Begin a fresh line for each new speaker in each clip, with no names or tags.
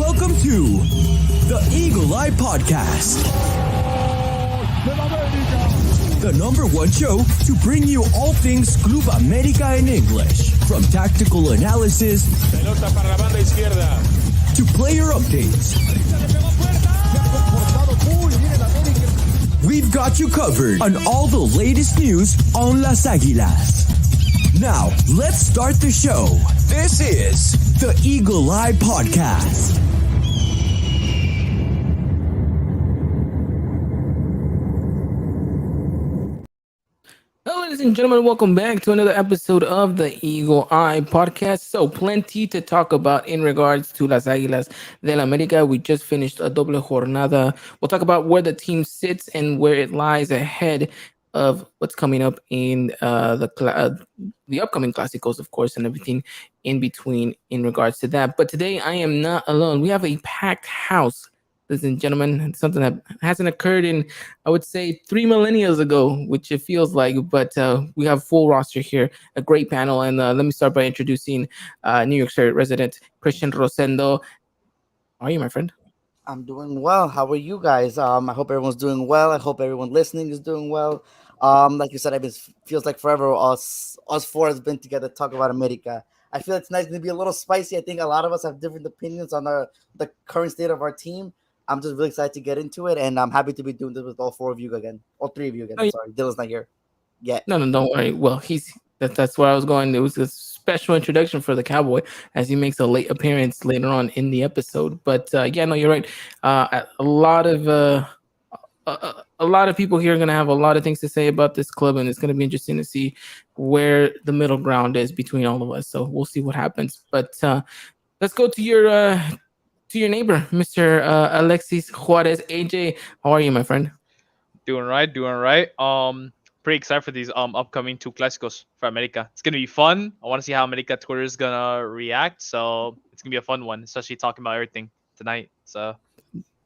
Welcome to the Eagle Eye Podcast, the number one show to bring you all things Club America in English, from tactical analysis
Pelota para la banda izquierda.
to player updates. We've got you covered on all the latest news on Las Águilas. Now, let's start the show. This is the Eagle Eye Podcast.
Hello, ladies and gentlemen, welcome back to another episode of the Eagle Eye Podcast. So, plenty to talk about in regards to Las Águilas del América. We just finished a doble jornada. We'll talk about where the team sits and where it lies ahead of what's coming up in the upcoming Clásicos, of course, and everything in between in regards to that. But today, I am not alone. We have a packed house. Ladies and gentlemen, it's something that hasn't occurred in, I would say, 3 millennia ago, which it feels like. But we have full roster here, a great panel. And let me start by introducing New York State resident Christian Rosendo. How are you, my friend?
I'm doing well. How are you guys? I hope everyone's doing well. I hope everyone listening is doing well. Like you said, it feels like forever us four has been together to talk about America. I feel it's nice to be a little spicy. I think a lot of us have different opinions on the current state of our team. I'm just really excited to get into it, and I'm happy to be doing this with all four of you again. All three of you again. Sorry, Dylan's not here yet.
No, don't worry. Well, that's where I was going. It was a special introduction for the Cowboy as he makes a late appearance later on in the episode. But yeah, no, you're right. A lot of people here are going to have a lot of things to say about this club, and it's going to be interesting to see where the middle ground is between all of us. So we'll see what happens. But let's go to your neighbor, Mr. Alexis Juarez. AJ, how are you, my friend?
Doing right. Pretty excited for these upcoming two Clásicos for America. It's gonna be fun. I want to see how America Twitter is gonna react. So it's gonna be a fun one, especially talking about everything tonight. So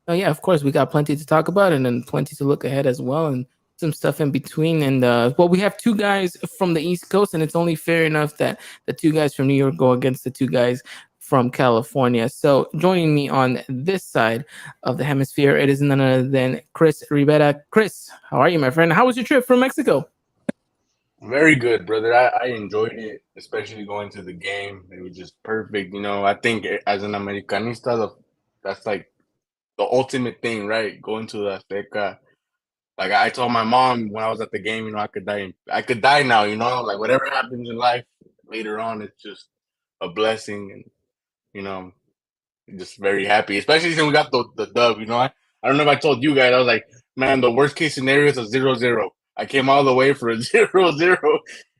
oh yeah, of course, we got plenty to talk about and then plenty to look ahead as well, and some stuff in between. And well, we have two guys from the East Coast, and it's only fair enough that the two guys from New York go against the two guys from California. So joining me on this side of the hemisphere, it is none other than Chris Rivera. Chris, how are you, my friend? How was your trip from Mexico?
Very good, brother. I enjoyed it, especially going to the game. It was just perfect. You know, I think as an Americanista, that's like the ultimate thing, right? Going to the Azteca. Like I told my mom when I was at the game, you know, I could die now, you know, like whatever happens in life later on, it's just a blessing. And you know, just very happy, especially since we got the dub. You know, I don't know if I told you guys. I was like, man, the worst case scenario is a 0-0. I came all the way for a 0-0,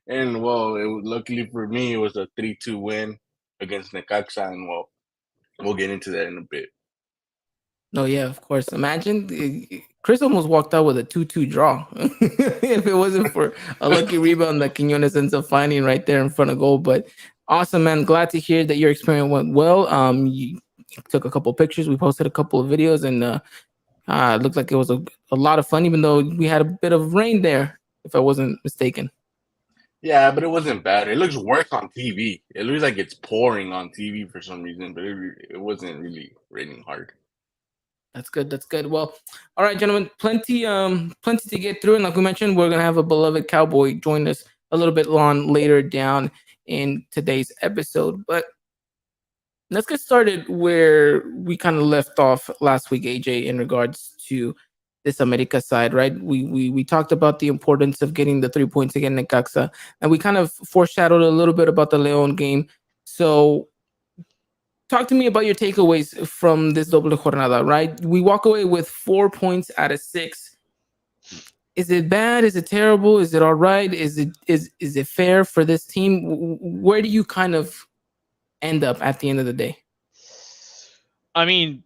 and well, luckily for me, it was a 3-2 win against Necaxa, and well, we'll get into that in a bit.
No, yeah, of course. Imagine Chris almost walked out with a 2-2 draw if it wasn't for a lucky rebound that Quinones ends up finding right there in front of goal. But awesome, man. Glad to hear that your experience went well. You took a couple of pictures. We posted a couple of videos, and it looked like it was a lot of fun, even though we had a bit of rain there, if I wasn't mistaken.
Yeah, but it wasn't bad. It looks worse on TV. It looks like it's pouring on TV for some reason, but it wasn't really raining hard.
That's good. That's good. Well, all right, gentlemen, plenty to get through. And like we mentioned, we're going to have a beloved Cowboy join us a little bit later down in today's episode. But let's get started where we kind of left off last week, AJ, in regards to this America side, right? We talked about the importance of getting the 3 points against Necaxa, and we kind of foreshadowed a little bit about the León game. So talk to me about your takeaways from this doble jornada, right? We walk away with 4 points out of 6. Is it bad? Is it terrible? Is it all right? Is it fair for this team? Where do you kind of end up at the end of the day?
I mean,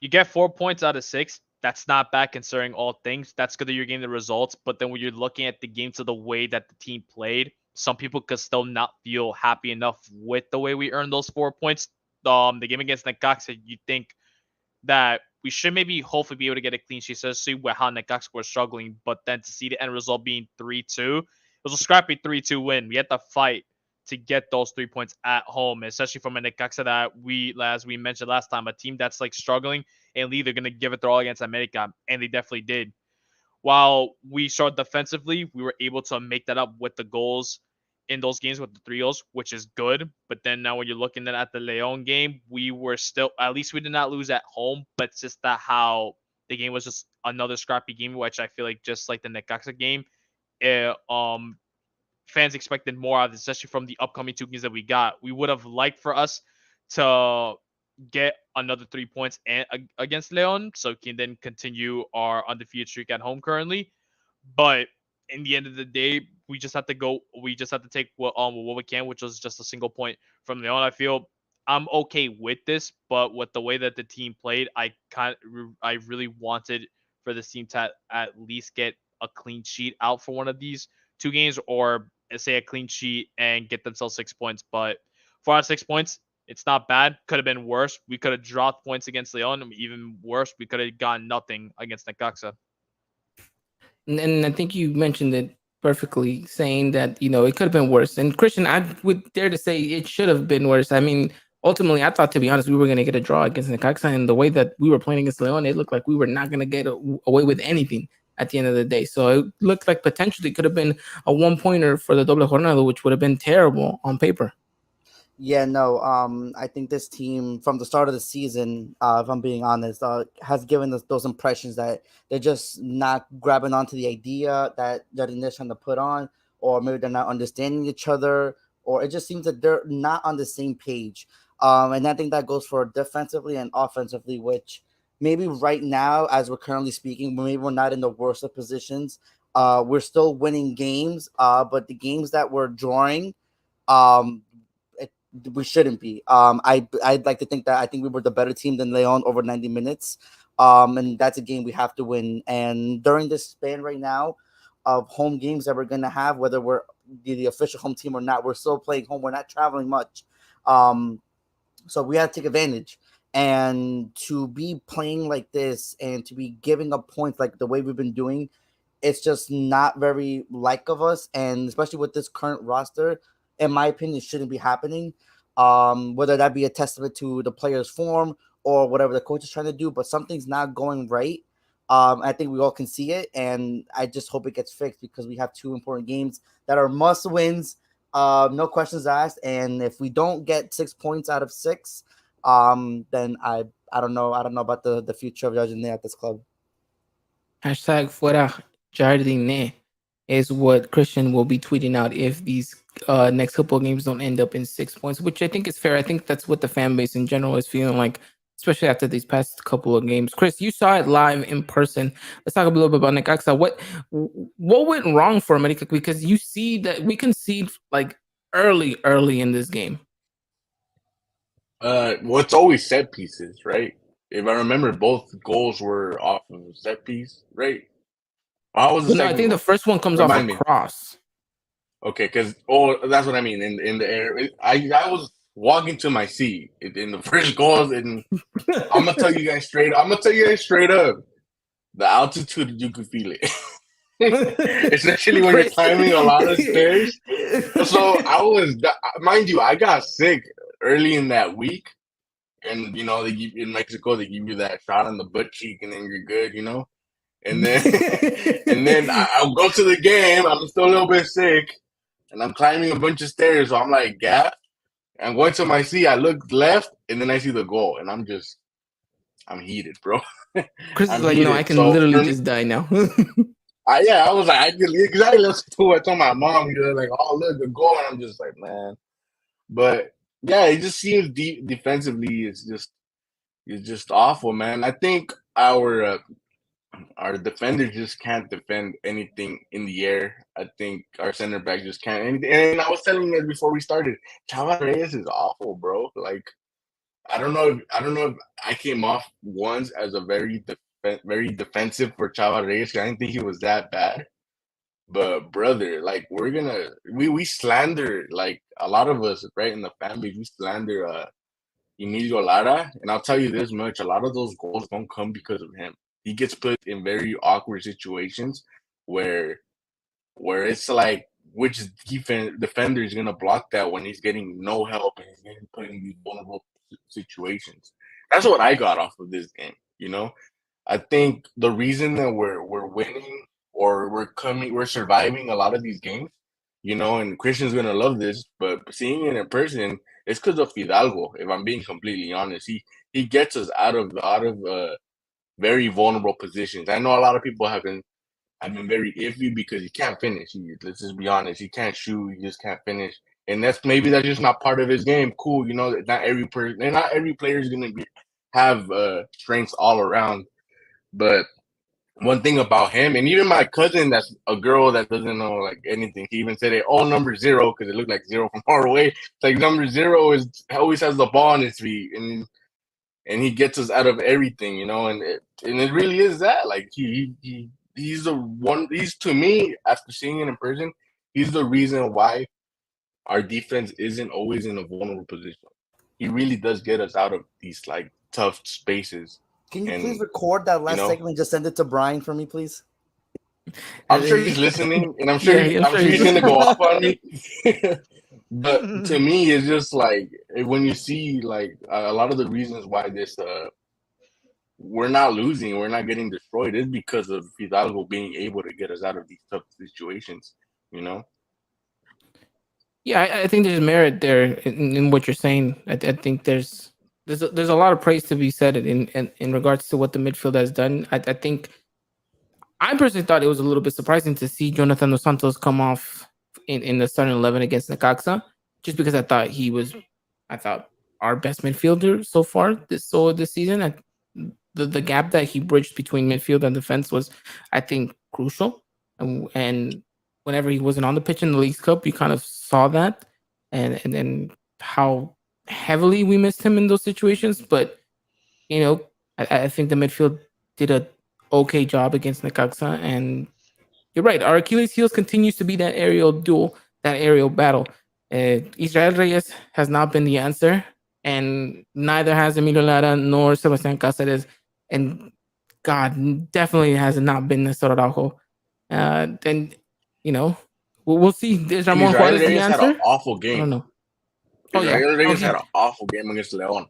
you get 4 points out of 6. That's not bad considering all things. That's good that you're getting the results. But then when you're looking at the games of the way that the team played, some people could still not feel happy enough with the way we earned those 4 points. The game against Necaxa, you think that we should maybe hopefully be able to get a clean sheet, especially with how Necaxa were struggling. But then to see the end result being 3-2, it was a scrappy 3-2 win. We had to fight to get those 3 points at home, especially from a Necaxa that as we mentioned last time, a team that's like struggling and they're going to give it their all against America, and they definitely did. While we showed defensively, we were able to make that up with the goals in those games with the 3 goals, which is good. But then now when you're looking at the Leon game, we were still, at least we did not lose at home, but it's just that how the game was just another scrappy game, which I feel like just like the Necaxa game, fans expected more out of it, especially from the upcoming 2 games that we got. We would have liked for us to get another 3 points against Leon, so we can then continue our undefeated streak at home currently. But in the end of the day, we just have to go. We just have to take what we can, which was just a single point from Leon. I feel I'm okay with this, but with the way that the team played, I really wanted for this team to at least get a clean sheet out for one of these 2 games, or say a clean sheet and get themselves 6 points. But 4 out of 6 points, it's not bad. Could have been worse. We could have dropped points against Leon. Even worse, we could have gotten nothing against Necaxa.
And I think you mentioned it perfectly, saying that it could have been worse. And Christian, I would dare to say it should have been worse. I mean, ultimately, I thought, to be honest, we were going to get a draw against Necaxa, and the way that we were playing against Leon, it looked like we were not going to get away with anything at the end of the day. So it looked like potentially could have been a 1-pointer for the Doble Jornada, which would have been terrible on paper.
Yeah, no. I think this team from the start of the season, if I'm being honest, has given us those impressions that they're just not grabbing onto the idea that they're trying to put on, or maybe they're not understanding each other, or it just seems that they're not on the same page. And I think that goes for defensively and offensively, which maybe right now, as we're currently speaking, maybe we're not in the worst of positions. We're still winning games, but the games that we're drawing, we shouldn't be. I'd like to think that I think we were the better team than Leon over 90 minutes. And that's a game we have to win. And during this span right now of home games that we're gonna have, whether we're the official home team or not, we're still playing home. We're not traveling much. So we have to take advantage. And to be playing like this and to be giving up points like the way we've been doing, it's just not very like of us. And especially with this current roster, in my opinion, it shouldn't be happening. Whether that be a testament to the players' form or whatever the coach is trying to do, but something's not going right. I think we all can see it, and I just hope it gets fixed because we have 2 important games that are must wins, no questions asked. And if we don't get 6 points out of 6, then I don't know about the future of Jardine at this club.
Hashtag fuera Jardine is what Christian will be tweeting out if these next couple of games don't end up in 6 points, which I think is fair. I think that's what the fan base in general is feeling like, especially after these past couple of games. Chris, you saw it live in person. Let's talk a little bit about Necaxa. What went wrong for America? Because you see that we concede like early in this game.
Well, it's always set pieces, right? If I remember, both goals were off of a set piece, right? How was the second
I think
goal?
the first one comes off a cross.
Okay, because that's what I mean. In the air, I was walking to my seat in the first goals, and I'm gonna tell you guys straight. I'm gonna tell you guys straight up. The altitude, you could feel it, especially when you're climbing a lot of stairs. So mind you, I got sick early in that week, and they give in Mexico they give you that shot on the butt cheek, and then you're good, And then I'll go to the game. I'm still a little bit sick, and I'm climbing a bunch of stairs. So I'm like, gassed. I'm going to my seat. I look left, and then I see the goal, and I'm heated, bro.
Chris is like, no, I can literally just die now.
I was like, because I listened to it. I told my mom, like, oh, look, the goal. And I'm just like, man. But, yeah, it just seems defensively, it's just awful, man. I think our defenders just can't defend anything in the air. I think our center back just can't. And I was telling you before we started, Chava Reyes is awful, bro. Like, I don't know if I came off once as a very defensive for Chava Reyes. I didn't think he was that bad. But brother, like we slander, like a lot of us, right, in the fan base, we slander Emilio Lara, and I'll tell you this much: a lot of those goals don't come because of him. He gets put in very awkward situations where it's like which defender is gonna block that when he's getting no help and he's getting put in these vulnerable situations. That's what I got off of this game. I think the reason that we're winning or we're surviving a lot of these games, and Christian's gonna love this, but seeing it in person, it's because of Fidalgo. If I'm being completely honest, he gets us out of very vulnerable positions. I know a lot of people have been very iffy because he can't finish. Let's just be honest, he can't shoot. He just can't finish, and that's just not part of his game. Cool, not every person, and not every player is gonna have strengths all around. But one thing about him, and even my cousin, that's a girl that doesn't know like anything, he even said it, number 0, because it looked like 0 from far away. It's like number 0 always has the ball on his feet, and he gets us out of everything, and it really is that. Like he's the one. He's, to me, after seeing it in person, he's the reason why our defense isn't always in a vulnerable position. He really does get us out of these like tough spaces.
Can you please record that last segment and just send it to Brian for me, please?
I'm sure he's listening, and I'm sure he's going to go off on me. But to me, it's just like when you see like a lot of the reasons why this we're not losing, we're not getting destroyed, is because of Fidalgo being able to get us out of these tough situations.
Yeah, I think there's merit there in what you're saying. I think there's a lot of praise to be said in regards to what the midfield has done. I think I personally thought it was a little bit surprising to see Jonathan Dos Santos come off in the starting 11 against Necaxa, just because I thought our best midfielder so far this season. The gap that he bridged between midfield and defense was, I think, crucial. And whenever he wasn't on the pitch in the Leagues Cup, you kind of saw that, and then how heavily we missed him in those situations. But I think the midfield did a okay job against Necaxa, and you're right, our Achilles heels continues to be that aerial duel, that aerial battle. Israel Reyes has not been the answer, and neither has Emilio Lara nor Sebastian Cáceres, and God, definitely has not been Nestor Araujo. Then we'll see. Is Ramon Juarez the answer?
Had an awful game.
I don't know.
Israel Reyes had an awful game against León.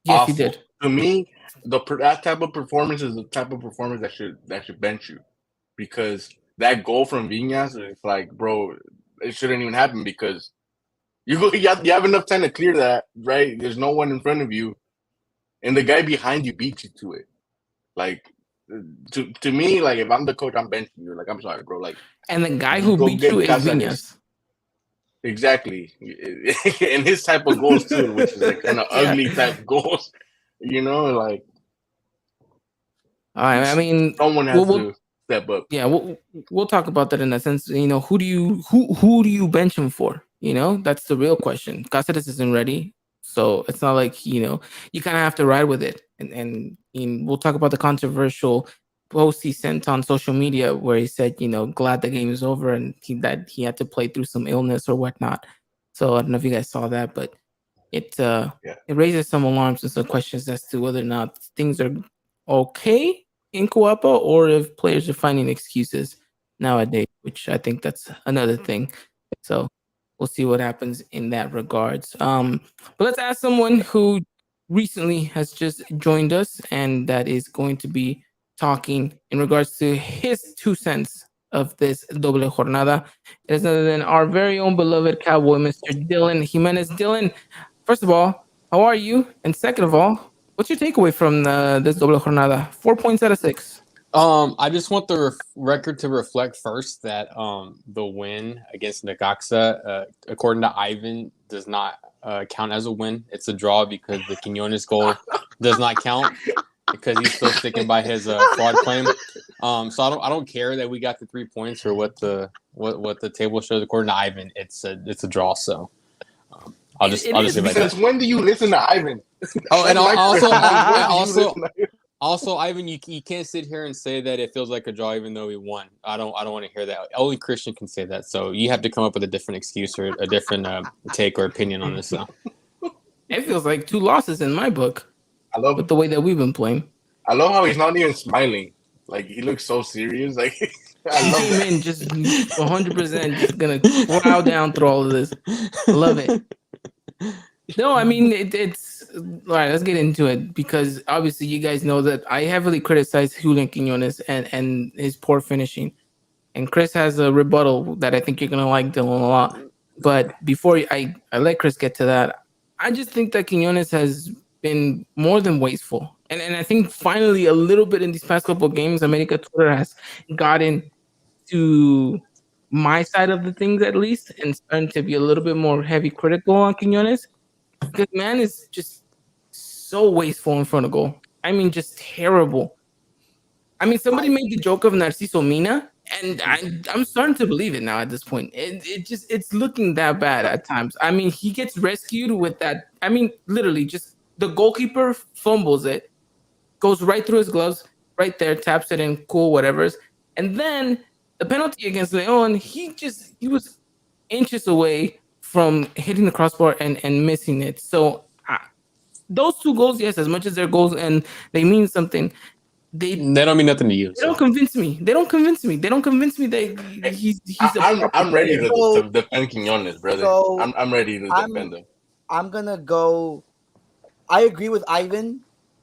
Yes,
awful.
He did.
To me, that type of performance is the type of performance that should bench you, because that goal from Viñas, it's like, bro, it shouldn't even happen, because you have enough time to clear that, right? There's no one in front of you, and the guy behind you beats you to it. Like, to me, like, if I'm the coach, I'm benching you. Like, I'm sorry, bro. Like,
and the guy who beat you is Viñas.
Exactly, and his type of goals too, which is like kind of ugly type goals. Like.
I mean,
someone has to step up.
Yeah, we'll talk about that in a sense. Who do you bench him for? That's the real question. Cáceres isn't ready, so it's not like you kind of have to ride with it. And we'll talk about the controversial post he sent on social media where he said, glad the game is over, and that he had to play through some illness or whatnot. So I don't know if you guys saw that, but it raises some alarms and some questions as to whether or not things are okay in Coapa, or if players are finding excuses nowadays, which I think that's another thing. So we'll see what happens in that regards. But let's ask someone who recently has just joined us, and that is going to be talking in regards to his 2 cents of this doble jornada. It is none other than our very own beloved cowboy, Mr. Dylan Jimenez. Dylan, first of all, how are you? And second of all, what's your takeaway from this doble jornada? 4 points out of 6.
I just want the record to reflect first that the win against Necaxa, according to Ivan, does not count as a win. It's a draw because the Quiñones goal does not count, because he's still sticking by his fraud claim. So I don't care that we got the 3 points or what the table shows. According to Ivan, it's a draw. So I'll just say like that.
Since when do you listen to Ivan?
Oh, and also, Ivan, you can't sit here and say that it feels like a draw even though we won. I don't want to hear that. Only Christian can say that. So you have to come up with a different excuse or a different take or opinion on this. So
it feels like 2 losses in my book.
I love
with the way that we've been playing.
I love how he's not even smiling. Like, he looks so serious. Like I
He
love
came
that.
in just 100% just gonna plow down through all of this. I love it. No, I mean it's all right. Let's get into it because obviously you guys know that I heavily criticize Julian Quinones and his poor finishing. And Chris has a rebuttal that I think you're gonna like, Dylan, a lot. But before I let Chris get to that, I just think that Quinones has been more than wasteful, and I think finally a little bit in these past couple of games, America Twitter has gotten to my side of the things at least, and starting to be a little bit more heavy critical on Quinones because man is just so wasteful in front of goal. I mean, just terrible. I mean, somebody made the joke of Narciso Mina, and I'm starting to believe it now at this point. It's looking that bad at times. I mean, he gets rescued with that. I mean, literally, just the goalkeeper fumbles it, goes right through his gloves, right there, taps it in, cool, whatever's. And then the penalty against Leon, he was inches away from hitting the crossbar and missing it. So those two goals, yes, as much as they're goals and they mean something, they
They don't mean nothing to you.
they don't convince me. They don't convince me. They don't convince me that he's a proper
I'm ready
player.
to defend Quinones, brother.
So
I'm ready to defend him.
I'm gonna go. I agree with Ivan,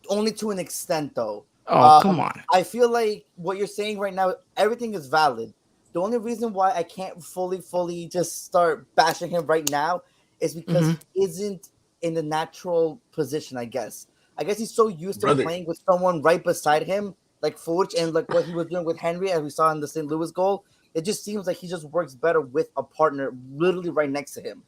only to an extent though.
Oh, come on.
I feel like what you're saying right now, everything is valid. The only reason why I can't fully just start bashing him right now is because he isn't in the natural position, I guess. I guess he's so used to playing with someone right beside him, like Forge, and like what he was doing with Henry, as we saw in the St. Louis goal. It just seems like he just works better with a partner literally right next to him.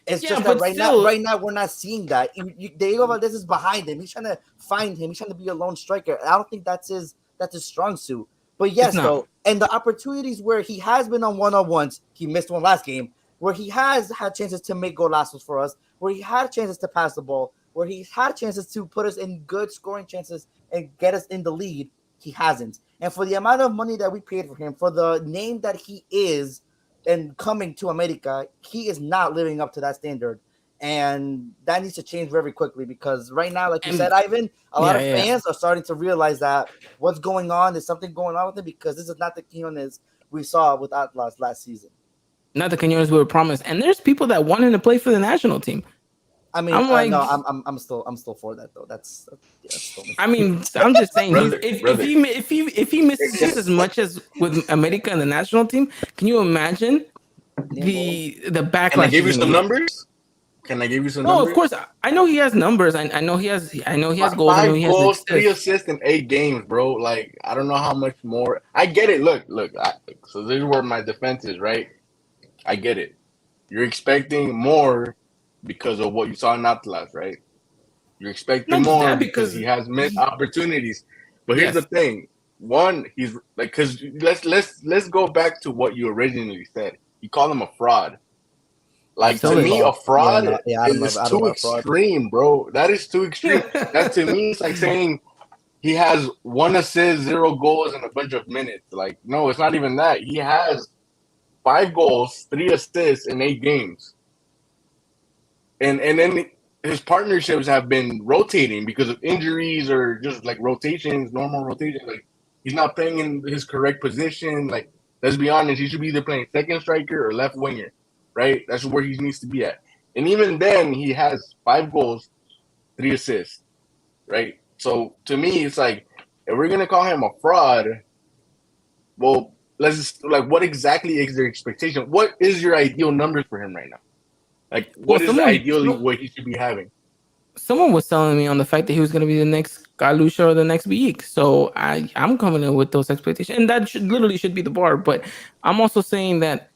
It's just that right now we're not seeing that. Diego Valdez is behind him. He's trying to find him. He's trying to be a lone striker. I don't think that's his strong suit. But yes, though, and the opportunities where he has been on one-on-ones, he missed one last game, where he has had chances to make golazos for us, where he had chances to pass the ball, where he had chances to put us in good scoring chances and get us in the lead, he hasn't. And for the amount of money that we paid for him, for the name that he is, and coming to America, he is not living up to that standard. And that needs to change very quickly because right now, like you said, Ivan, a lot of fans are starting to realize that what's going on, there's something going on with him because this is not the Quinones we saw with Atlas last season.
Not the Quinones we were promised. And there's people that want him to play for the national team.
I mean, I'm still for that though. That's
I mean, I'm just saying, if he misses just as much as with America and the national team, can you imagine the backlash?
Can I give you some numbers? Numbers?
Of course. I know he has numbers. I know he has goals.
5 goals, 3 assists in 8 games, bro. Like I don't know how much more. I get it. Look. So this is where my defense is, right? I get it. You're expecting more because of what you saw in Atlas, right? You're expecting more because he has missed opportunities. But here's the thing: one, he's like, because let's go back to what you originally said. You call him a fraud. Like to me, a fraud is too extreme, bro. That is too extreme. That to me is like saying he has 1 assist, 0 goals, and a bunch of minutes. Like, no, it's not even that. He has 5 goals, 3 assists in 8 games. And then his partnerships have been rotating because of injuries or just like rotations, normal rotations. Like he's not playing in his correct position. Like, let's be honest, he should be either playing second striker or left winger, right? That's where he needs to be at. And even then, he has 5 goals, 3 assists, right? So to me, it's like if we're gonna call him a fraud, well, let's just what exactly is their expectation? What is your ideal numbers for him right now? Like, what is ideally what he should be having?
Someone was telling me on the fact that he was going to be the next Galusha or the next week. So I'm coming in with those expectations. And that literally should be the bar. But I'm also saying that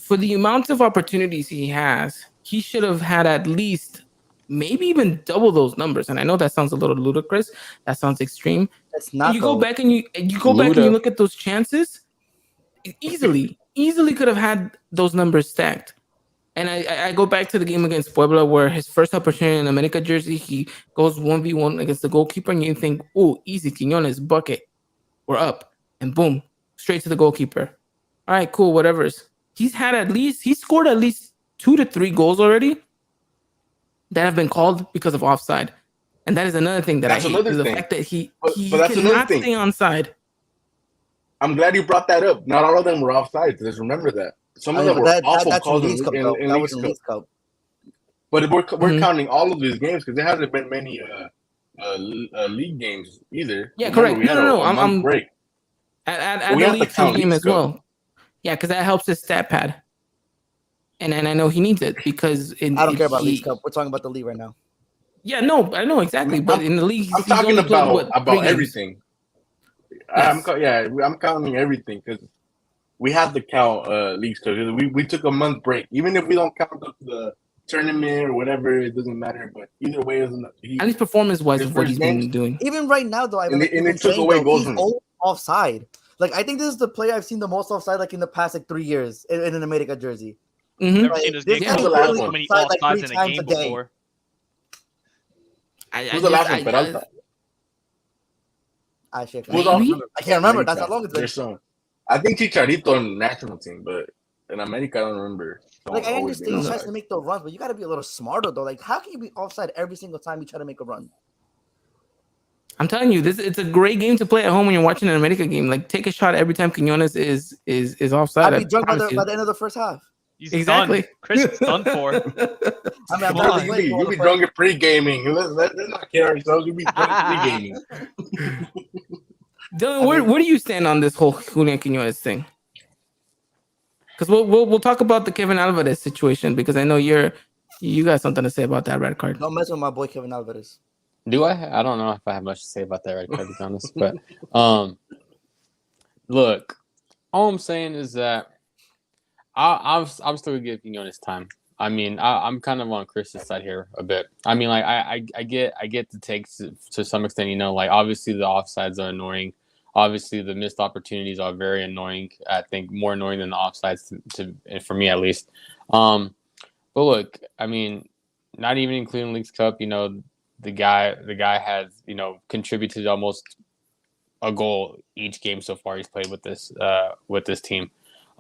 for the amount of opportunities he has, he should have had at least maybe even double those numbers. And I know that sounds a little ludicrous. That sounds extreme.
That's not.
You go back and you go back and you look at those chances. Easily could have had those numbers stacked. And I go back to the game against Puebla where his first opportunity in America jersey, he goes 1v1 against the goalkeeper, and you think, oh, easy, Quinones, bucket. We're up. And boom, straight to the goalkeeper. All right, cool, whatever's. He scored at least 2 to 3 goals already that have been called because of offside. And that is another thing that I hate. The fact that he cannot stay onside.
I'm glad you brought that up. Not all of them were offsides. Just remember that. Some
I
of
mean,
them
but
were awful
that's in
calls
Leagues Cup though.
in
That
Leagues
was in
Cup.
Leagues Cup.
But we're
Mhm.
counting all of these games because there hasn't been many league games either.
Yeah,
Remember,
correct.
we had
No.
a month
I'm
break.
at
We
the
have to
Leagues Cup
count
game
Leagues
as
Cup.
well. Yeah, because that helps his stat pad, and I know he needs it because
I don't care about Leagues Cup. We're talking about the league right now.
Yeah, no, I know exactly, but in the league,
I'm
he's
talking
only played what 3 games.
everything.
Yes.
I'm counting everything because we have to count leagues because we took a month break. Even if we don't count the tournament or whatever, it doesn't matter. But either way,
At least performance-wise
his
of what
first
he's
games,
been doing.
Even right now, though,
and
like you've been
it took
saying,
away
though,
goals
he's
from him.
always offside. Like I think this is the player I've seen the most offside, like in the past like 3 years in an America jersey.
Mhm.
Never seen this
This
game
Who's
guy's
the
so
last
literally
one?
many
offside like
offsides
3
in a
times
game
a day.
before.
Who's the last one? Peralta.
I can't
Who's
remember. I can't remember. That's
America.
how long it's been.
There's some. I think Chicharito on national team, but in America, I don't remember.
Like I
Always being
understand he tries
offside.
to make the runs, but you got to be a little smarter though. Like how can you be offside every single time you try to make a run?
I'm telling you, it's a great game to play at home when you're watching an America game. Like take a shot every time Quinones is offside.
I'd be drunk by
promise
the end of the first half.
He's
Exactly.
done. Chris is done for.
I mean, I'm
Come
barely
on.
playing
You be drunk at pre-gaming. Let's not kid ourselves. You be drunk pre-gaming.
Dylan, where do you stand on this whole Julian Quinones thing? Because we'll talk about the Kevin Alvarez situation because I know you got something to say about that red card.
Don't mess with my boy Kevin Alvarez.
Do I? I don't know if I have much to say about that red card, to be honest. But look, all I'm saying is that I'm still gonna give Quinones time. I mean, I'm kind of on Chris's side here a bit. I mean, like I get the takes to some extent. You know, like obviously the offsides are annoying. Obviously, the missed opportunities are very annoying. I think more annoying than the offsides for me at least. But look, I mean, not even including Leagues Cup, you know, the guy has, you know, contributed almost a goal each game so far he's played with this team.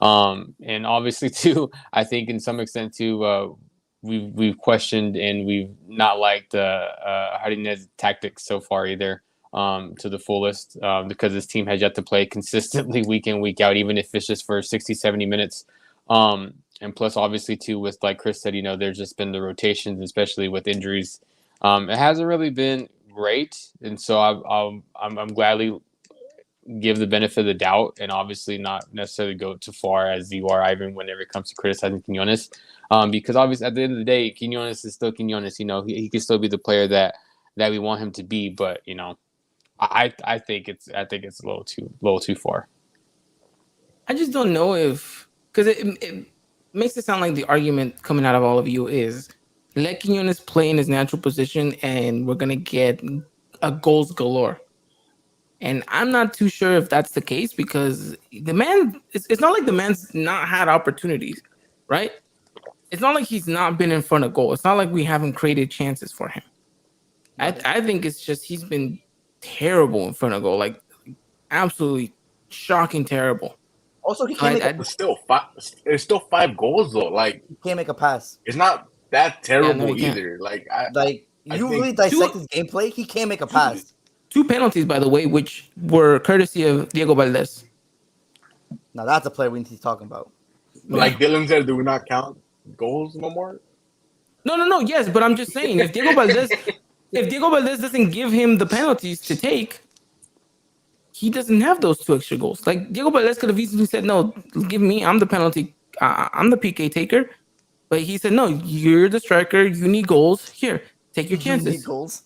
And obviously too, I think in some extent too, we've questioned and we've not liked Jardinez's tactics so far either. To the fullest, because this team has yet to play consistently week in, week out, even if it's just for 60, 70 minutes. And plus, obviously, too, with like Chris said, you know, there's just been the rotations, especially with injuries. It hasn't really been great. And so I'm gladly give the benefit of the doubt and obviously not necessarily go too far as you are, Ivan, whenever it comes to criticizing Quinones. Because obviously, at the end of the day, Quinones is still Quinones. You know, he can still be the player that we want him to be, but, you know, I think it's a little too far.
I just don't know if because it makes it sound like the argument coming out of all of you is let Quinones play in his natural position and we're gonna get a goals galore. And I'm not too sure if that's the case because the man it's not like the man's not had opportunities, right? It's not like he's not been in front of goal. It's not like we haven't created chances for him. I think it's just he's been terrible in front of goal, like absolutely shocking terrible.
Also, he can't make
It's still 5 goals though. Like
he can't make a pass.
it's not that terrible
he can't.
either. Like
You really dissect his gameplay. He can't make a pass.
2 penalties, by the way, which were courtesy of Diego Valdez.
Now that's a player we need to be talking about.
Like Dylan said, do we not count goals no more?
No. Yes, but I'm just saying if Diego Valdez doesn't give him the penalties to take, he doesn't have those 2 extra goals. Like Diego Valdez could have easily said, "No, give me. I'm the penalty. I'm the PK taker." But he said, "No, you're the striker. You need goals. Here, take your chances."
You need goals.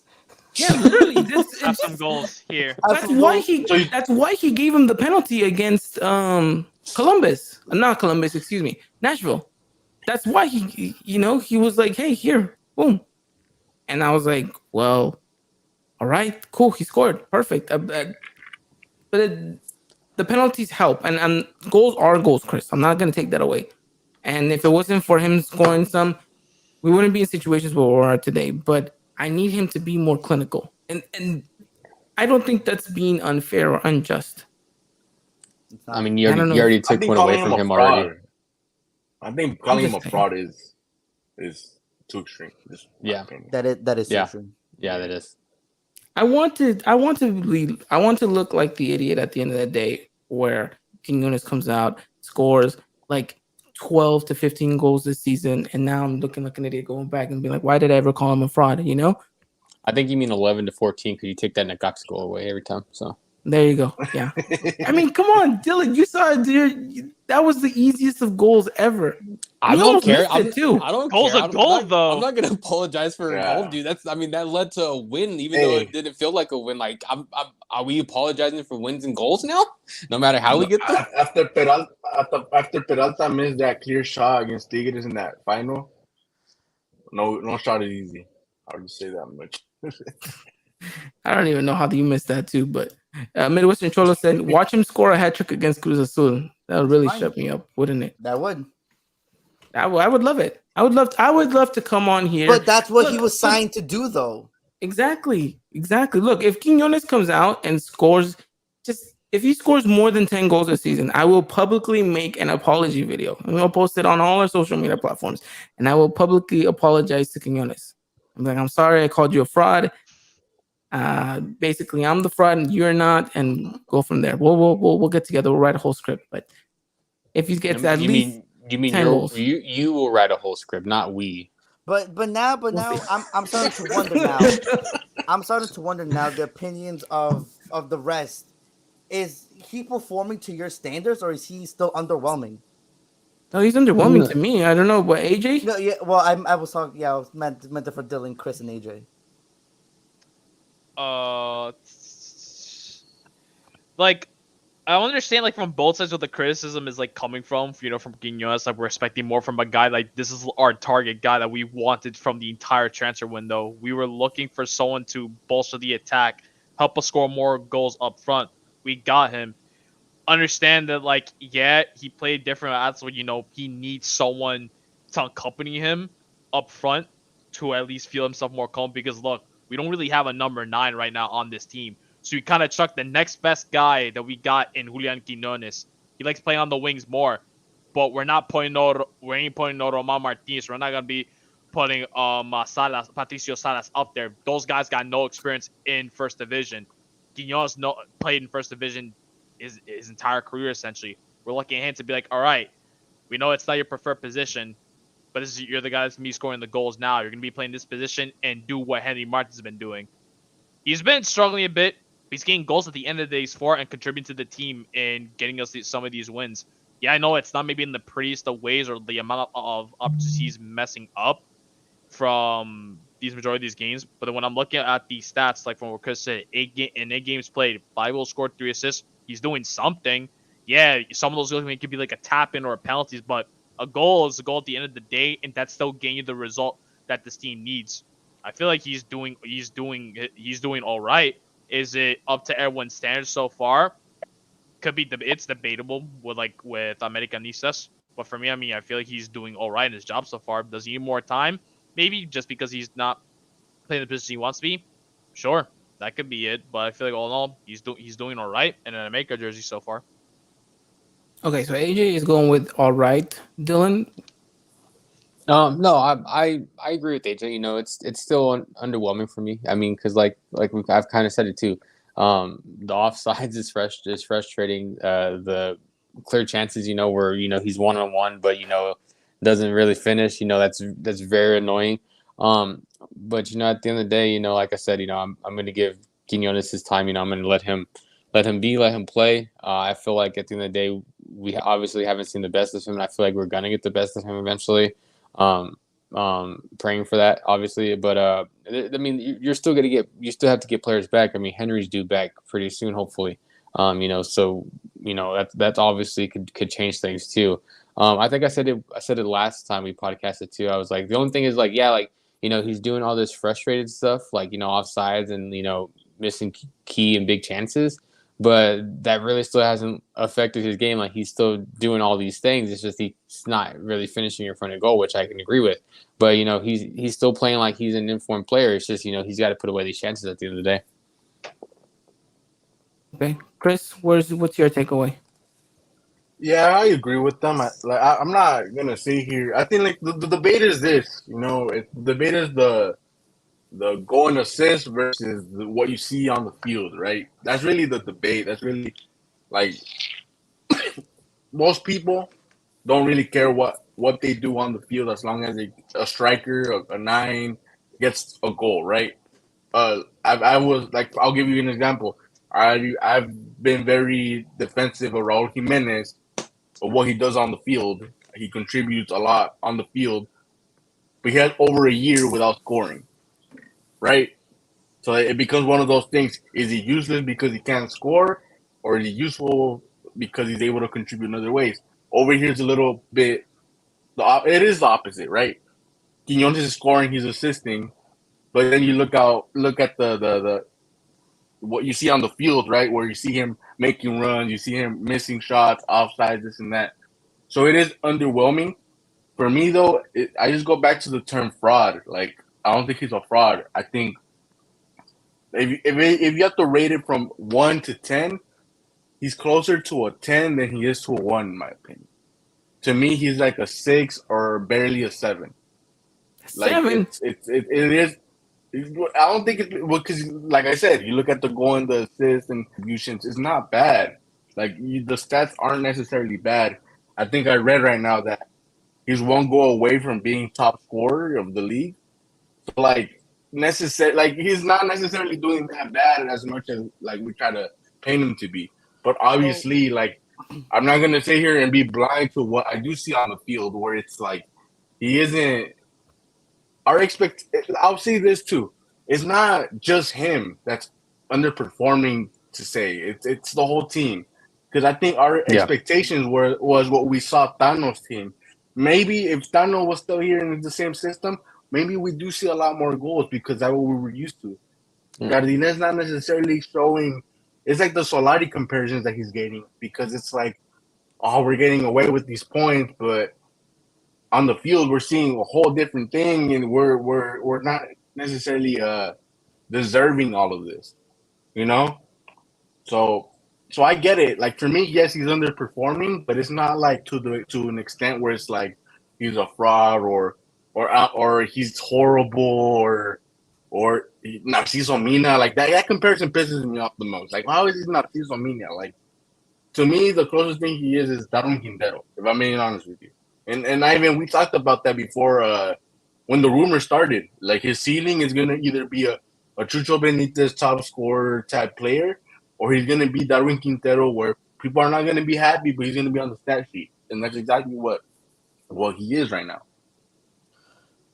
Yeah, literally.
Have some goals here.
That's why he gave him the penalty against Nashville. That's why he was like, "Hey, here, boom," and I was like, "Well, all right, cool. He scored, perfect." But the penalties help, and goals are goals, Chris. I'm not gonna take that away. And if it wasn't for him scoring some, we wouldn't be in situations where we are today. But I need him to be more clinical, and I don't think that's being unfair or unjust.
I mean, you already took one away from him already.
I think calling him a fraud is too extreme.
Yeah,
that is too extreme.
Yeah, that is.
I want to look like the idiot at the end of the day where Quinones comes out, scores like 12 to 15 goals this season, and now I'm looking like an idiot going back and being like, why did I ever call him a fraud? You know?
I think you mean 11 to 14 because you take that Necaxa goal away every time. So
There you go. Yeah. I mean, come on, Dylan. You saw it, dude. That was the easiest of goals ever.
I
You
don't
almost
care.
missed it, too.
I don't
Goal's
care.
a goal, though.
I'm not gonna apologize for a goal,
Yeah.
dude. That led to a win, even though
Hey.
it didn't feel like a win. Like, are we apologizing for wins and goals now? No matter how we get there.
After Peralta missed that clear shot against Tigres in that final, no shot is easy. I would just say that much.
I don't even know how you missed that, too. But Midwestern Cholo said, watch him score a hat trick against Cruz Azul. That would really
Fine.
shut me up, wouldn't it?
That would.
I would love it. I would love to come on here.
But that's what
Look,
he was
look,
signed to do, though.
Exactly. Look, if Quinones comes out and scores, if he scores more than 10 goals this season, I will publicly make an apology video. And we'll post it on all our social media platforms. And I will publicly apologize to Quinones. I'm like, I'm sorry I called you a fraud. Basically, I'm the fraud and you're not, and go from there. We'll get together. We'll write a whole script. But if he gets at least
you mean
10 goals.
you will write a whole script, not we.
But now I'm starting to wonder now. I'm starting to wonder now the opinions of the rest. Is he performing to your standards, or is he still underwhelming?
No, he's underwhelming to me. I don't know, but AJ?
No, yeah. Well, I was talking. Yeah, I was meant it for Dylan, Chris, and AJ.
Like, I understand, like, from both sides what the criticism is, like, coming from, from Quinones. Like, we're expecting more from a guy, like, this is our target guy that we wanted from the entire transfer window. We were looking for someone to bolster the attack, help us score more goals up front. We got him. Understand that, like, yeah, he played different. That's what, he needs someone to accompany him up front to at least feel himself more calm. Because, look, we don't really have a number 9 right now on this team. So we kind of chucked the next best guy that we got in Julian Quinones. He likes playing on the wings more, but we ain't putting no Roman Martinez. We're not gonna be putting Patricio Salas up there. Those guys got no experience in first division. Quinones played in first division his entire career essentially. We're looking at him to be like, all right, we know it's not your preferred position, but you're the guy that's gonna be scoring the goals now. You're gonna be playing this position and do what Henry Martin's been doing. He's been struggling a bit. He's getting goals at the end of the days for and contributing to the team and getting us some of these wins. Yeah, I know it's not maybe in the prettiest of ways or the amount of opportunities he's messing up from these majority of these games. But then when I'm looking at the stats, like from what Chris said, 8 games played, 5 goals scored, 3 assists, he's doing something. Yeah, some of those goals could be like a tap in or a penalties, but a goal is a goal at the end of the day, and that's still getting you the result that this team needs. I feel like he's doing all right. Is it up to everyone's standards so far? It's debatable with Americanistas. But for me, I mean, I feel like he's doing all right in his job so far. Does he need more time? Maybe just because he's not playing the position he wants to be. Sure, that could be it. But I feel like all in all, he's doing all right in an America jersey so far.
Okay, so AJ is going with all right. Dylan?
No, I agree with AJ. It's still underwhelming for me. I mean, because I've kind of said it too. The offsides is frustrating. The clear chances, where he's 1-on-1, but doesn't really finish. That's very annoying. But at the end of the day, like I said, I'm going to give Quinones his time. I'm going to let him play. I feel like at the end of the day, we obviously haven't seen the best of him, and I feel like we're gonna get the best of him eventually. Praying for that, obviously, but I mean, you still have to get players back. I mean, Henry's due back pretty soon, hopefully. So that obviously could change things too. I think I said it last time we podcasted too. I was like, the only thing is he's doing all this frustrated stuff, offsides and missing key and big chances. But that really still hasn't affected his game. Like, he's still doing all these things. It's just he's not really finishing in front of goal, which I can agree with. But he's still playing like he's an informed player. It's just he's got to put away these chances at the end of the day.
Okay, Chris, what's your takeaway?
Yeah, I agree with them. I'm not gonna say here. I think the debate is this. The debate is the goal and assist versus what you see on the field, right? That's really the debate. That's really most people don't really care what they do on the field as long as a striker, a nine gets a goal, right? I was like, I'll give you an example. I've been very defensive of Raul Jimenez of what he does on the field. He contributes a lot on the field, but he had over a year without scoring, right? So it becomes one of those things. Is he useless because he can't score, or is he useful because he's able to contribute in other ways? Over here is a little bit. It is the opposite, right? Quinones is scoring, he's assisting, but then you look at the what you see on the field, right, where you see him making runs, you see him missing shots, offsides, this and that. So it is underwhelming. For me, though, I just go back to the term fraud. Like, I don't think he's a fraud. I think if you have to rate it from 1 to 10, he's closer to a 10 than he is to a 1, in my opinion. To me, he's like a 6 or barely a 7. Like,
7.
it is. I don't think it's because, like I said, you look at the goal and the assists and contributions, it's not bad. Like, the stats aren't necessarily bad. I think I read right now that he's one goal away from being top scorer of the league. So, like he's not necessarily doing that bad as much as like we try to paint him to be. But obviously, like, I'm not gonna sit here and be blind to what I do see on the field, where it's like he isn't. I'll say this too. It's not just him that's underperforming. To say it's the whole team, because I think our expectations was what we saw Thanos' team. Maybe if Thanos was still here in the same system, maybe we do see a lot more goals because that's what we were used to. Jardinez not necessarily showing. It's like the Solari comparisons that he's getting, because it's like, oh, we're getting away with these points, but on the field we're seeing a whole different thing, and we're not necessarily deserving all of this, you know. So I get it. Like, for me, yes, he's underperforming, but it's not like to an extent where it's like he's a fraud or he's horrible or Narciso Mina. Like, that comparison pisses me off the most. Like, how is he Narciso Mina? Like, to me, the closest thing he is Darwin Quintero, if I'm being honest with you. And we talked about that before when the rumor started. Like, his ceiling is gonna either be a Chucho Benitez top scorer type player, or he's gonna be Darwin Quintero, where people are not gonna be happy, but he's gonna be on the stat sheet, and that's exactly what he is right now.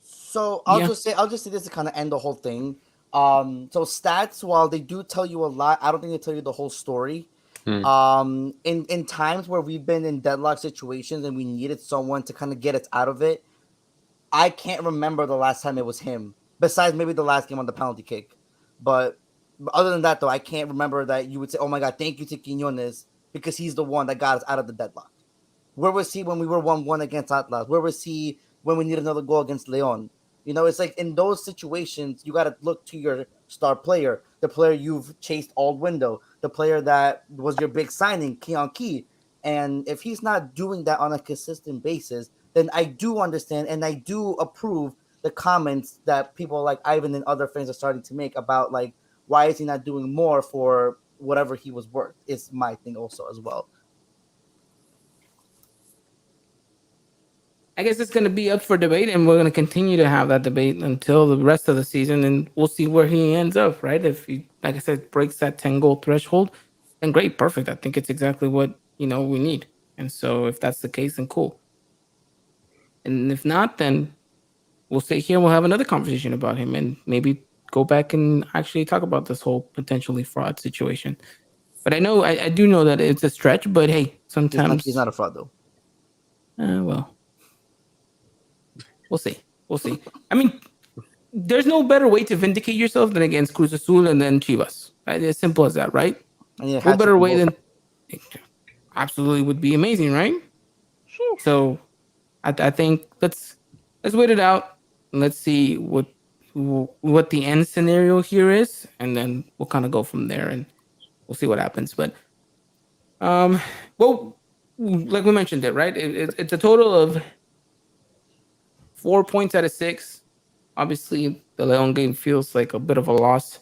So I'll just say this to kind of end the whole thing. So stats, while they do tell you a lot, I don't think they tell you the whole story. In times where we've been in deadlock situations and we needed someone to kind of get us out of it, I can't remember the last time it was him, besides maybe the last game on the penalty kick. But other than that, though, I can't remember that you would say, oh my God, thank you to Quinones, because he's the one that got us out of the deadlock. Where was he when we were 1-1 against Atlas? Where was he when we needed another goal against Leon? You know, it's like in those situations, you got to look to your star player, the player you've chased all window, the player that was your big signing, Keon Key. And if he's not doing that on a consistent basis, then I do understand and I do approve the comments that people like Ivan and other fans are starting to make about, like, why is he not doing more for whatever he was worth? Is my thing also as well.
I guess it's going to be up for debate, and we're going to continue to have that debate until the rest of the season, and we'll see where he ends up, right? If he, like I said, breaks that 10 goal threshold, then great, perfect. I think it's exactly what, we need. And so if that's the case, then cool. And if not, then we'll stay here and we'll have another conversation about him and maybe go back and actually talk about this whole potentially fraud situation. But I do know that it's a stretch, but hey, sometimes
he's not a fraud though.
Well, we'll see. We'll see. I mean, there's no better way to vindicate yourself than against Cruz Azul and then Chivas. Right? As simple as that, right? No better way than absolutely would be amazing, right? So I think let's wait it out and let's see what the end scenario here is, and then we'll kind of go from there and we'll see what happens. But well, like we mentioned it, right? It's a total of 4 points out of 6. Obviously, the Leon game feels like a bit of a loss,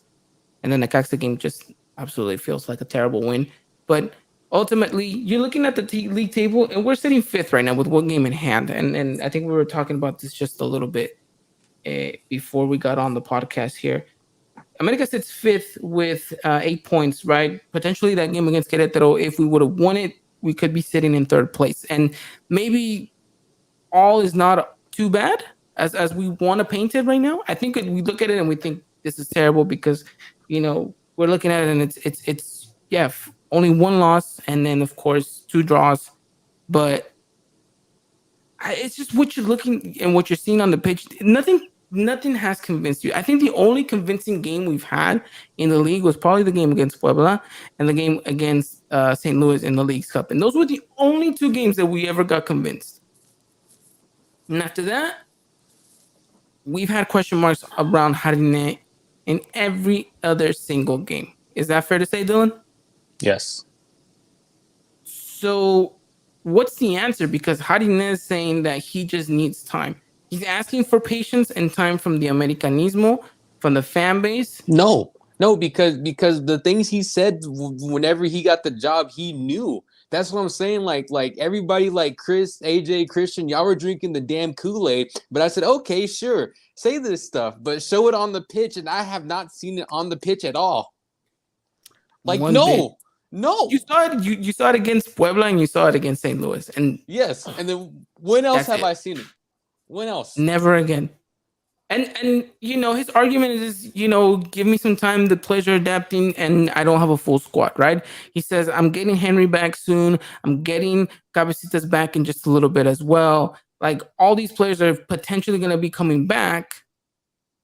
and then the Caxa game just absolutely feels like a terrible win. But ultimately, you're looking at the league table, and we're sitting fifth right now with one game in hand. And I think we were talking about this just a little bit before we got on the podcast here. America sits fifth with 8 points, right? Potentially that game against Querétaro, if we would have won it, we could be sitting in third place. And maybe all is not too bad as we want to paint it right now. I think we look at it and we think this is terrible because, we're looking at it and it's only one loss and then of course two draws. But it's just what you're looking and what you're seeing on the pitch. Nothing has convinced you. I think the only convincing game we've had in the league was probably the game against Puebla and the game against St. Louis in the League's Cup. And those were the only two games that we ever got convinced. And after that, we've had question marks around Harine in every other single game. Is that fair to say, Dylan?
Yes.
So what's the answer? Because Harine is saying that he just needs time. He's asking for patience and time from the Americanismo, from the fan base.
No, because the things he said whenever he got the job, he knew. That's what I'm saying. Like everybody, like Chris, AJ, Christian, y'all were drinking the damn Kool-Aid. But I said, okay, sure, say this stuff, but show it on the pitch, and I have not seen it on the pitch at all. Like no.
You saw it. You saw it against Puebla, and you saw it against St. Louis, and
yes. And then when else have I seen it? When else?
Never again. And his argument is, give me some time, the players are adapting, and I don't have a full squad, right? He says, I'm getting Henry back soon. I'm getting Cabecitas back in just a little bit as well. Like, all these players are potentially going to be coming back.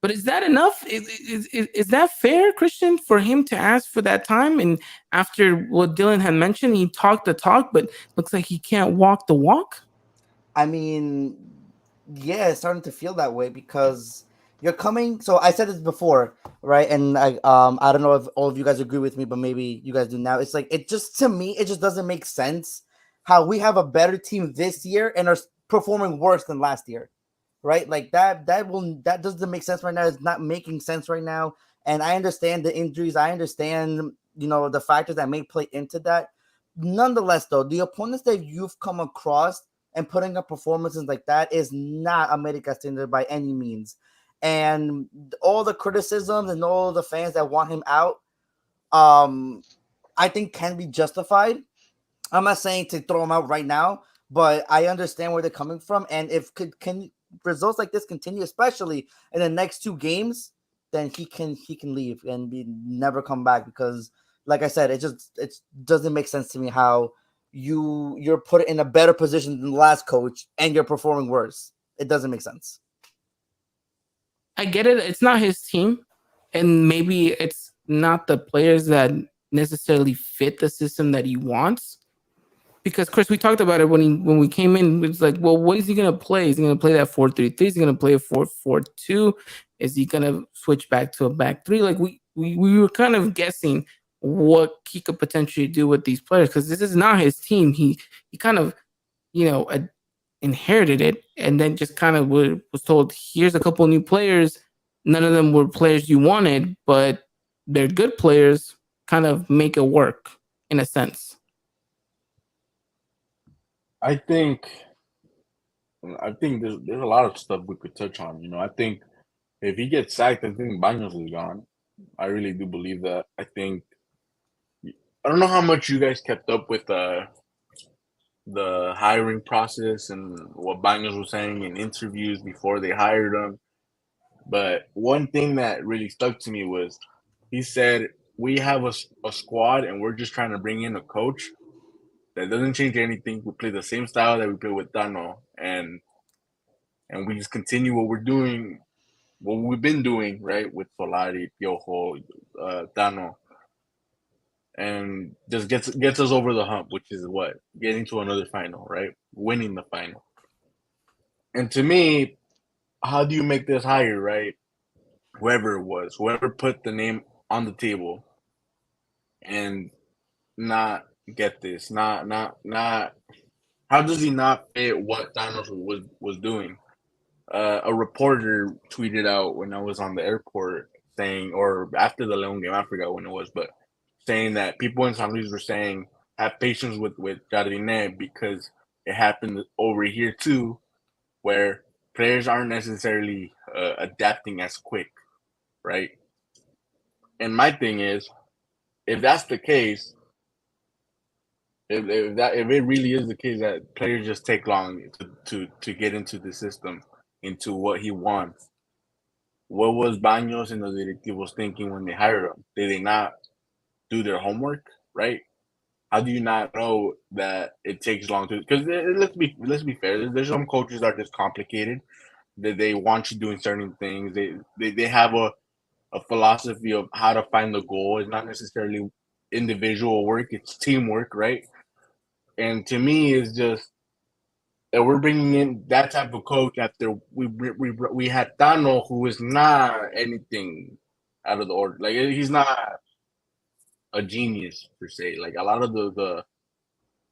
But is that enough? Is that fair, Christian, for him to ask for that time? And after what Dylan had mentioned, he talked the talk, but looks like he can't walk the walk?
I mean, yeah, it's starting to feel that way because you're coming. So I said this before, right? And I don't know if all of you guys agree with me, but maybe you guys do now. It's like it just doesn't make sense how we have a better team this year and are performing worse than last year, right? Like that doesn't make sense right now. It's not making sense right now. And I understand the injuries. I understand the factors that may play into that. Nonetheless, though, the opponents that you've come across and putting up performances like that is not America standard by any means. And all the criticisms and all the fans that want him out, I think can be justified. I'm not saying to throw him out right now, but I understand where they're coming from. And if can results like this continue, especially in the next two games, then he can leave and never come back because, like I said, it doesn't make sense to me how you're put in a better position than the last coach and you're performing worse. It doesn't make sense.
I get it. It's not his team, and maybe it's not the players that necessarily fit the system that he wants. Because Chris, we talked about it when we came in. It's like, well, what is he going to play? Is he going to play that 4-3-3? Is he going to play a 4-4-2? Is he going to switch back to a back three? Like we were kind of guessing what he could potentially do with these players because this is not his team. He kind of, inherited it and then just kind of was told, here's a couple new players. None of them were players you wanted, but they're good players. Kind of make it work in a sense.
I think there's a lot of stuff we could touch on. I think if he gets sacked, I think Baños is gone. I really do believe that. I don't know how much you guys kept up with the hiring process and what Baños was saying in interviews before they hired him. But one thing that really stuck to me was he said, we have a squad and we're just trying to bring in a coach that doesn't change anything. We play the same style that we play with Tano, and we just continue what we're doing, what we've been doing, right, with Solari, Piojo, Tano, and just gets us over the hump, which is what? Getting to another final, right? Winning the final. And to me, how do you make this hire, right? Whoever it was, whoever put the name on the table and not get this, not how does he not fit what Thanos was doing? A reporter tweeted out when I was on the airport saying, or after the Leon game, I forgot when it was, but saying that people in San Luis were saying, have patience with Jardine because it happened over here too, where players aren't necessarily adapting as quick, right? And my thing is, if that's the case, if it really is the case that players just take long to get into the system, into what he wants, what was Baños and the directivos thinking when they hired him? Did they not do their homework, right? How do you not know that it takes long to? Because let's be fair. There's some coaches that are just complicated. That they want you doing certain things. They have a philosophy of how to find the goal. It's not necessarily individual work. It's teamwork, right? And to me, it's just that we're bringing in that type of coach after we had Tano, who is not anything out of the order. Like he's not a genius per se. Like a lot of the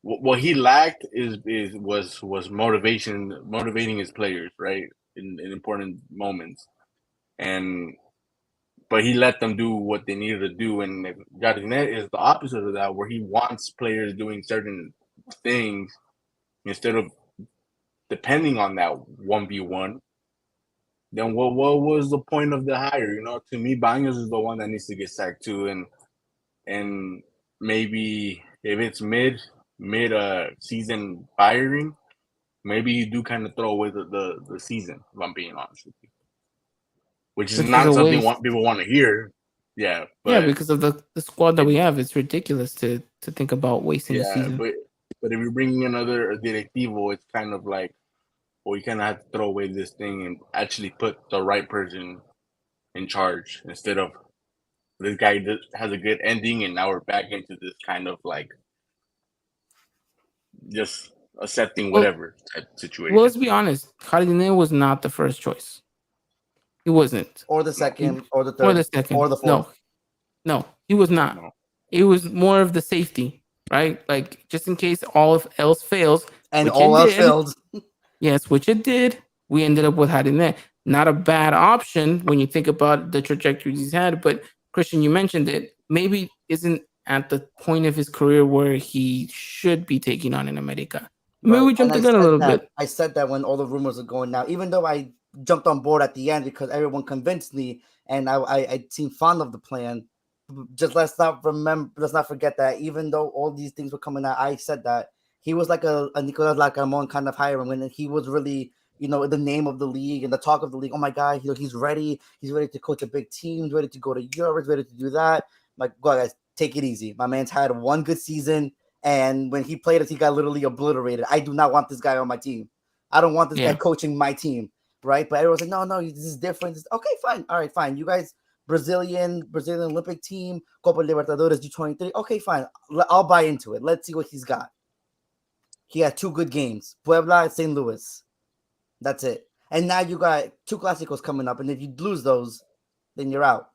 what he lacked was motivating his players, right, in important moments, and but he let them do what they needed to do. And Jardinet is the opposite of that, where he wants players doing certain things instead of depending on that 1v1. Then what was the point of the hire? To me, Baños is the one that needs to get sacked too, and maybe if it's mid season firing, maybe you do kind of throw away the season. If I'm being honest with you, which is
which is
not
a
something
waste.
people want to hear. Yeah,
Yeah,
but
because of the squad that we have, it's ridiculous to think about wasting a
yeah,
season.
but if you're bringing another directivo, it's kind of like, well, you kind of have to throw away this thing and actually put the right person in charge instead of this guy has a good ending and now we're back into this kind of like just accepting
Well,
whatever type
well,
situation.
let's be honest. Jardine was not the first choice. He wasn't.
Or the
No,
He,
second, or the
or the
third,
second.
or the fourth.
No, he was not.
no.
It was more of the safety, right? Like just in case all of else fails,
And
which it
all else
did.
failed.
Yes, which it did. We ended up with Jardine. Not a bad option when you think about the trajectories he's had. But Christian, you mentioned it. Maybe isn't at the point of his career where he should be taking on in America. Maybe
Right.
we
And
jumped the gun a little bit.
I said that when all the rumors were going now, even though I jumped on board at the end because everyone convinced me and I seemed fond of the plan. Just let's not forget that even though all these things were coming out, I said that he was like a Nicolas Lacamon kind of hiring when he was really, the name of the league and the talk of the league. Oh my God, he's ready. He's ready to coach a big team, he's ready to go to Europe, he's ready to do that. Like, go guys, take it easy. My man's had one good season. And when he played us, he got literally obliterated. I do not want this guy on my team. I don't want this guy
Yeah.
coaching my team, right? But everyone's like, no, this is different. Okay, fine. All right, fine. You guys, Brazilian Olympic team, Copa Libertadores U23. Okay, fine. I'll buy into it. Let's see what he's got. He had 2 good games, Puebla and St. Louis. That's it. And now you got 2 Clásicos coming up, and if you lose those, then you're out.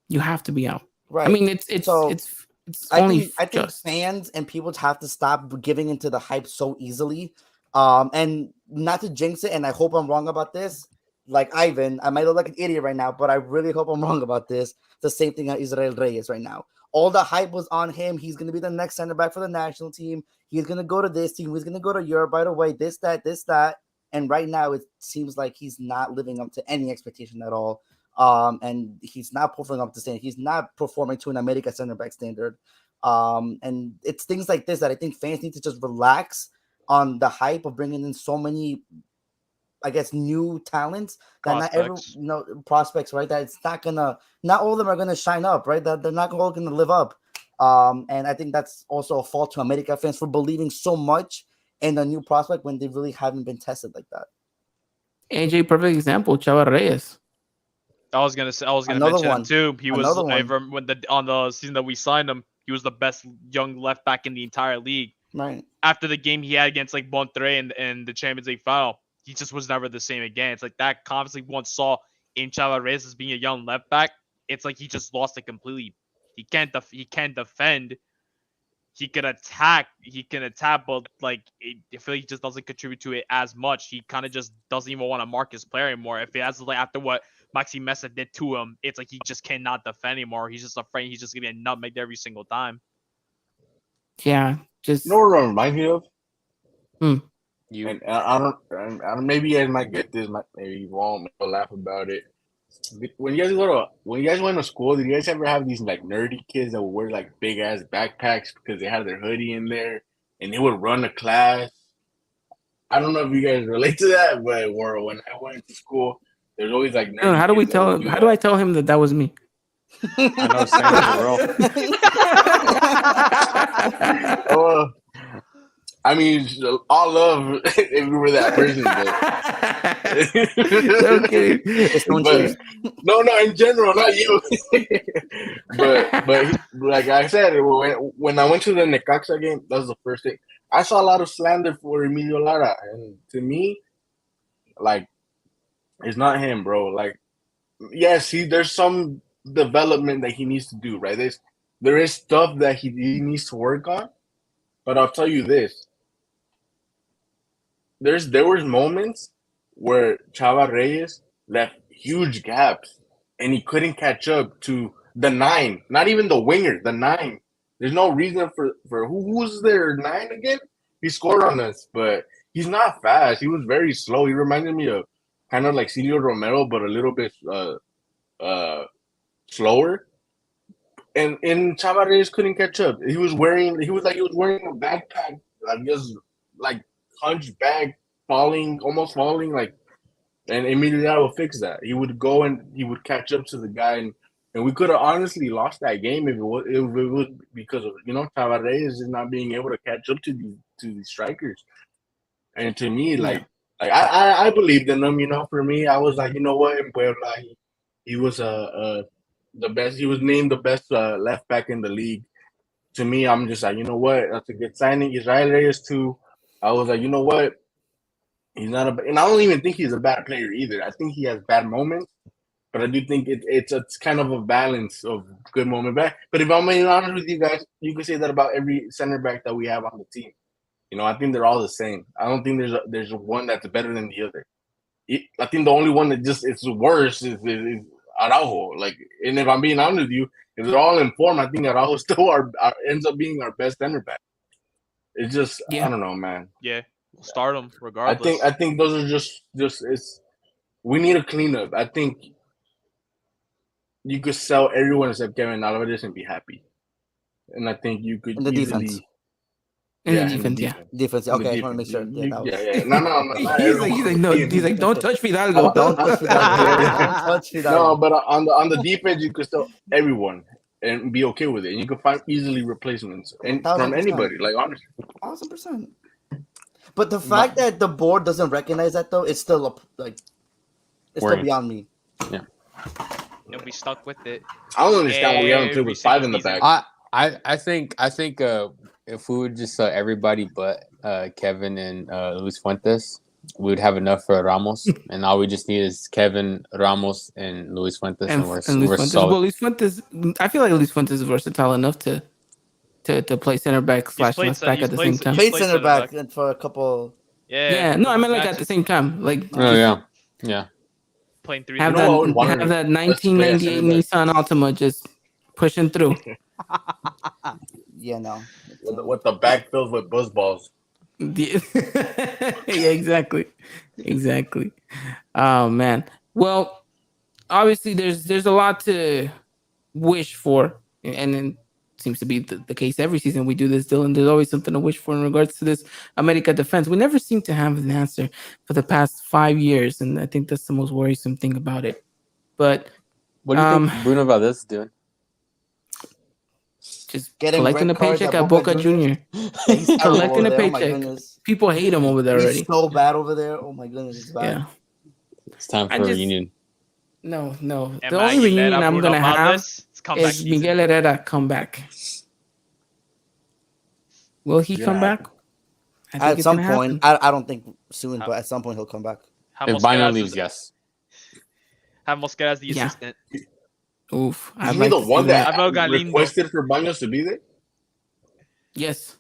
You have to be out.
Right.
I mean, it's only
I think
just
fans and people have to stop giving into the hype so easily. And not to jinx it, and I hope I'm wrong about this. Like Ivan, I might look like an idiot right now, but I really hope I'm wrong about this. The same thing on Israel Reyes right now. All the hype was on him. He's going to be the next center back for the national team. He's going to go to this team. He's going to go to Europe right away. This, that. And right now, it seems like he's not living up to any expectation at all. And he's not performing up to standard. He's not performing to an America center back standard. And it's things like this that I think fans need to just relax on the hype of bringing in so many, I guess, new talents that
Prospects.
not prospects, right? That it's not all of them are gonna shine up, right? That they're not all gonna live up. And I think that's also a fault to America fans for believing so much in a new prospect when they really haven't been tested like that.
AJ, perfect example, Chava Reyes.
I was gonna
Another
mention him
one.
too. He was
Another one.
on the season that we signed him. He was the best young left back in the entire league.
Right.
After the game he had against like Monterrey in the Champions League final, he just was never the same again. It's like that confidence we once saw in Chava Reyes as being a young left back. It's like he just lost it completely. He can't defend. He can attack, but like I feel like he just doesn't contribute to it as much. He kind of just doesn't even want to mark his player anymore. If it has like after what Maxi Mesa did to him, it's like he just cannot defend anymore. He's just afraid he's just gonna get nutmegged every single time.
Yeah, just
You know what it reminds me of?
You
And I don't. Maybe you guys might get this. Maybe you won't. Maybe you'll laugh about it. When you guys went to school, did you guys ever have these like nerdy kids that would wear like big ass backpacks because they had their hoodie in there and they would run a class? I don't know if you guys relate to that, but when I went to school, there's always like
I don't know,
nerdy
how do we
kids that
tell
would
him?
do
How do I
that.
tell him that was me?
I know same for real.
Oh, I mean, all love if you were that person,
No kidding.
but no, in general, not you. but like I said, when I went to the Necaxa game, that was the first thing. I saw a lot of slander for Emilio Lara, and to me, like, it's not him, bro. Like, yes, there's some development that he needs to do, right? There is stuff that he needs to work on, but I'll tell you this: there was moments where Chava Reyes left huge gaps, and he couldn't catch up to the nine, not even the winger, the nine. There's no reason for who's their nine again? He scored on us, but he's not fast. He was very slow. He reminded me of kind of like Celio Romero, but a little bit slower. And Chava Reyes couldn't catch up. He was wearing a backpack, like just like hunchback, almost falling, like. And Emiliano will fix that. He would go and he would catch up to the guy, and we could have honestly lost that game if it was because of Tavares just not being able to catch up to these strikers. And to me, like I believed in him. For me, I was like, you know what, in Puebla, he was the best. He was named the best left back in the league. To me, I'm just like, you know what, that's a good signing. Israel Reyes too. I was like, you know what, he's not and I don't even think he's a bad player either. I think he has bad moments, but I do think it's kind of a balance of good moment back. But if I'm being honest with you guys, you can say that about every center back that we have on the team. I think they're all the same. I don't think there's one that's better than the other. I think the only one that just is worse is Araujo. Like, and if I'm being honest with you, if they're all in form, I think Araujo still ends up being our best center back. It's just I don't know, man.
Yeah, we'll start them regardless.
I think those are just it's. We need a cleanup. I think you could sell everyone except Kevin Alvarez and be happy. And I think you could
in the
easily.
defense.
In the defense, yeah.
Defense. Okay, I just want to make sure.
Yeah. No.
He's like, don't touch Fidalgo.
Don't touch Fidalgo. Don't touch Fidalgo.
No, but on the defense, you could sell everyone and be okay with it. And you could find easily replacements and from
1,000%.
anybody. Like, honestly,
1,000%. But the fact that the board doesn't recognize that though, it's still still beyond me.
Yeah.
You'll be stuck with it.
I don't understand why we haven't played with 5 in the back.
I think if we would just everybody but Kevin and Luis Fuentes, we would have enough for Ramos, and all we just need is Kevin, Ramos, and Luis Fuentes, and we're solid.
Well, Luis Fuentes, I feel like Luis Fuentes is versatile enough to play center back / left back at the same time.
Played center back for a couple.
Yeah.
No, I meant like at the same time. Like,
yeah.
Playing 3.
Have that 1998 Nissan Altima just pushing through.
Yeah, no.
With the back filled with buzz balls.
Yeah, exactly. Oh man. Well, obviously there's a lot to wish for, and it seems to be the case every season we do this, Dylan. There's always something to wish for in regards to this America defense. We never seem to have an answer for the past 5 years, and I think that's the most worrisome thing about it. But
what do you think Bruno Valdez is doing?
Just collecting a paycheck at Boca Junior. Collecting a paycheck. People hate him over there already.
He's so bad over there. Oh my goodness, it's bad.
Yeah.
It's time for a reunion.
No. The only reunion I'm going to have is Miguel Herrera come back. Will he come back?
At some point. I don't think soon, but at some point he'll come back.
If Bino leaves, yes.
Have Mosquera as the assistant.
Oof.
Is he the one that requested for Baños to be there?
Yes.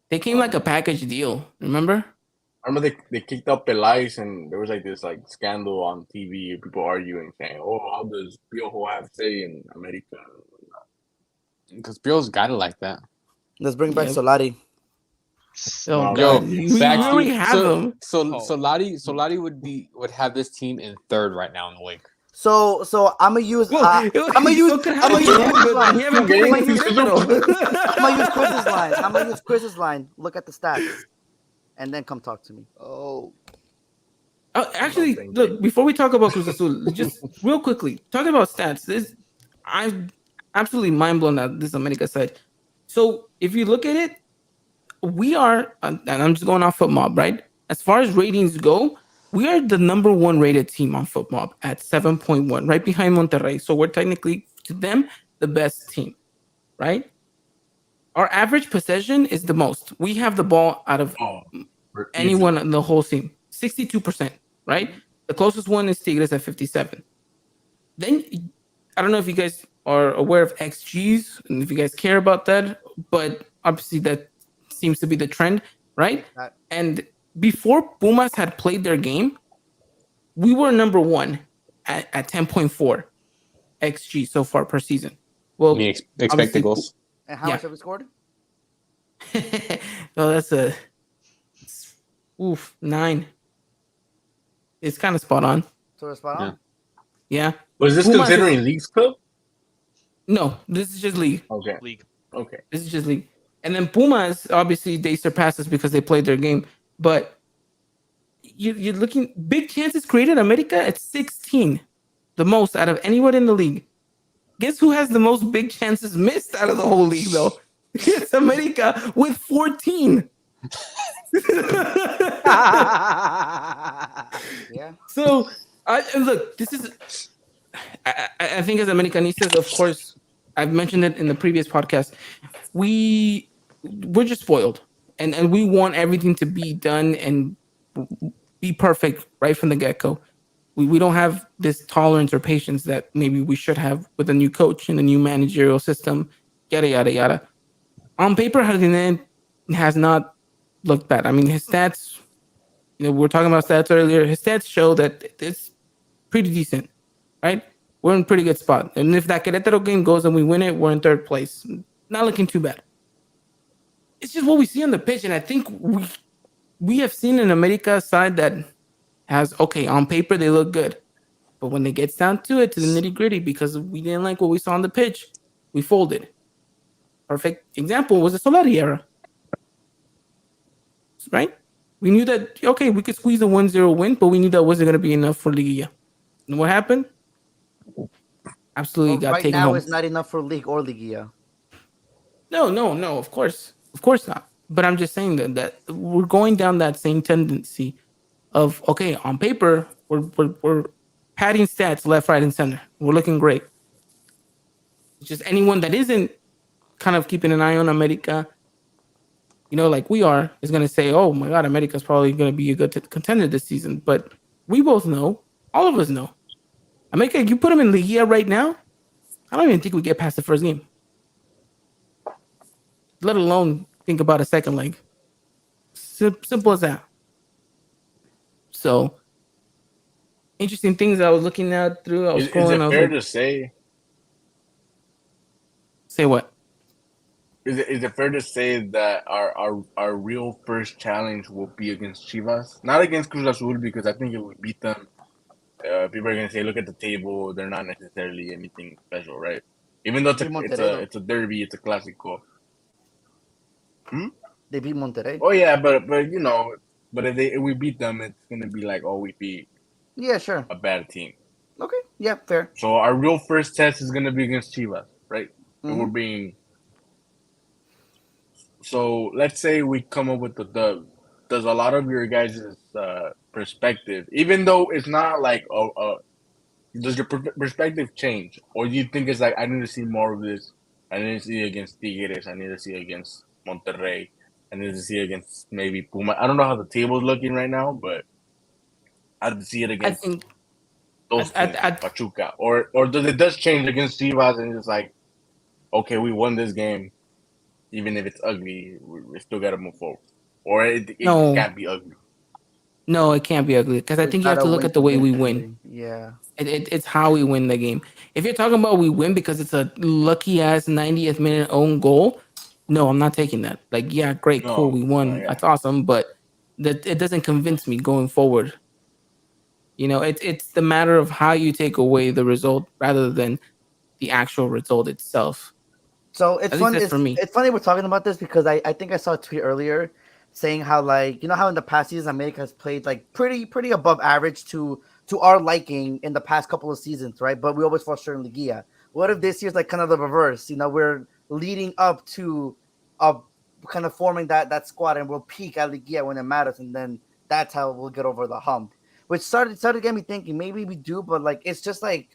They came like a package deal. Remember?
I remember they kicked out Peláez, and there was like this scandal on TV, people arguing, saying, "Oh, how does Piojo have say in America?"
Because Piojo's got it like that.
Let's bring back
Yeah.
Solari.
Oh
Wow.
god,
Yo,
we
facts,
already
dude.
have him.
Solari would have this team in third right now in the league.
So I'm gonna use
Well,
I'm gonna use
so could
I'm gonna
have
use
him,
Chris's
but
line.
we haven't
Okay.
picked
I'm
him
gonna use Chris's line. I'm gonna use Chris's line. Look at the stats, and then come talk to me.
Oh,
Actually,
Thank
look,
you.
before we talk about Cruz Azul, just real quickly, talking about stats, I'm absolutely mind blown at this America side. So if you look at it, we are, and I'm just going off FootMob, right? As far as ratings go, we are the number one rated team on FootMob at 7.1, right behind Monterrey. So we're technically, to them, the best team, right? Our average possession is the most. We have the ball out of
Oh,
anyone in the whole team, 62%, right?
Mhm.
The closest one is Tigres at 57. Then I don't know if you guys are aware of XGs and if you guys care about that, but obviously that seems to be the trend, right?
That-
And before Pumas had played their game, we were number one at 10.4 XG so far per season.
I
Well,
mean, expected
obviously-
goals.
And how
Yeah.
much have we scored?
well, that's a oof 9. It's kind of spot on.
So we're spot on.
Yeah.
was this
Pumas
considering Leagues Cup?
No, this is just league.
Okay.
League.
Okay.
This is just league. And then Pumas, obviously, they surpassed us because they played their game. But you're looking big chances created. America at 16, the most out of anyone in the league. Guess who has the most big chances missed out of the whole league, though? It's America with 14.
Yeah.
So, look, this is. I think as Americanistas, of course, I've mentioned it in the previous podcast. We're just spoiled, and we want everything to be done and be perfect right from the get go. We don't have this tolerance or patience that maybe we should have with a new coach and a new managerial system. Yada yada yada. On paper, Jardine has not looked bad. I mean, his stats. We were talking about stats earlier. His stats show that it's pretty decent, right? We're in a pretty good spot. And if that Querétaro game goes and we win it, we're in third place. Not looking too bad. It's just what we see on the pitch. And I think we have seen an America side that has, okay, on paper, they look good. But when it gets down to it, to the nitty gritty, because we didn't like what we saw on the pitch, we folded. Perfect example was the Solari era. Right? We knew that, okay, we could squeeze a 1-0 win, but we knew that wasn't going to be enough for Liguilla. And what happened? Absolutely
Well,
got
right
taken
now,
home.
it's not enough for league or Liguilla.
No, of course not. But I'm just saying that we're going down that same tendency of, okay, on paper, we're padding stats left, right, and center. We're looking great. It's just anyone that isn't kind of keeping an eye on America, like we are, is going to say, oh my God, America's probably going to be a good contender this season. But we both know, all of us know, America, you put them in Liguilla right now, I don't even think we get past the first game. Let alone think about a second leg. Simple as that. So, interesting things I was looking at through. I was
Is
scrolling.
it
I was
fair
like,
to say?
say what?
Is it fair to say that our real first challenge will be against Chivas, not against Cruz Azul, because I think it would beat them. People are gonna say, look at the table; they're not necessarily anything special, right? Even though it's a derby, it's a Clásico.
They beat Monterrey.
Oh yeah, but if we beat them, it's gonna be like, oh, we beat
Yeah, sure.
a bad team.
Okay. Yeah, fair.
So our real first test is gonna be against Chivas, right? And we're
Mhm.
being. So let's say we come up with the dub. Does a lot of your guys' perspective, even though it's not like does your perspective change, or do you think it's like I need to see more of this? I need to see it against Tigres. I need to see it against Monterrey. I need to see it against maybe Puma. I don't know how the table's looking right now, but I'd see it
I
against
think
those
I-
teams,
I-
Pachuca, or does it does change against Chivas and it's like, okay, we won this game, even if it's ugly, we still got to move forward, or it
No.
can't be ugly.
no, it can't be ugly because I
We
think you have
gotta
to look
win
at the way we
the
win.
game. Yeah.
It's how we win the game. If you're talking about we win because it's a lucky ass 90th minute own goal, No, I'm not taking that. Like, yeah, great, cool, we won.
yeah.
That's awesome, but that it doesn't convince me going forward. It's the matter of how you take away the result rather than the actual result itself.
So
At
it's
least
fun.
that's for me.
It's funny we're talking about this because I think I saw a tweet earlier saying how, like, how in the past seasons America has played like pretty above average to our liking in the past couple of seasons, right? But we always fall short in Liguilla. What if this year's like kind of the reverse? We're leading up to kind of forming that squad, and we'll peak at Liguilla when it matters, and then that's how we'll get over the hump. Which started getting me thinking maybe we do, but like it's just like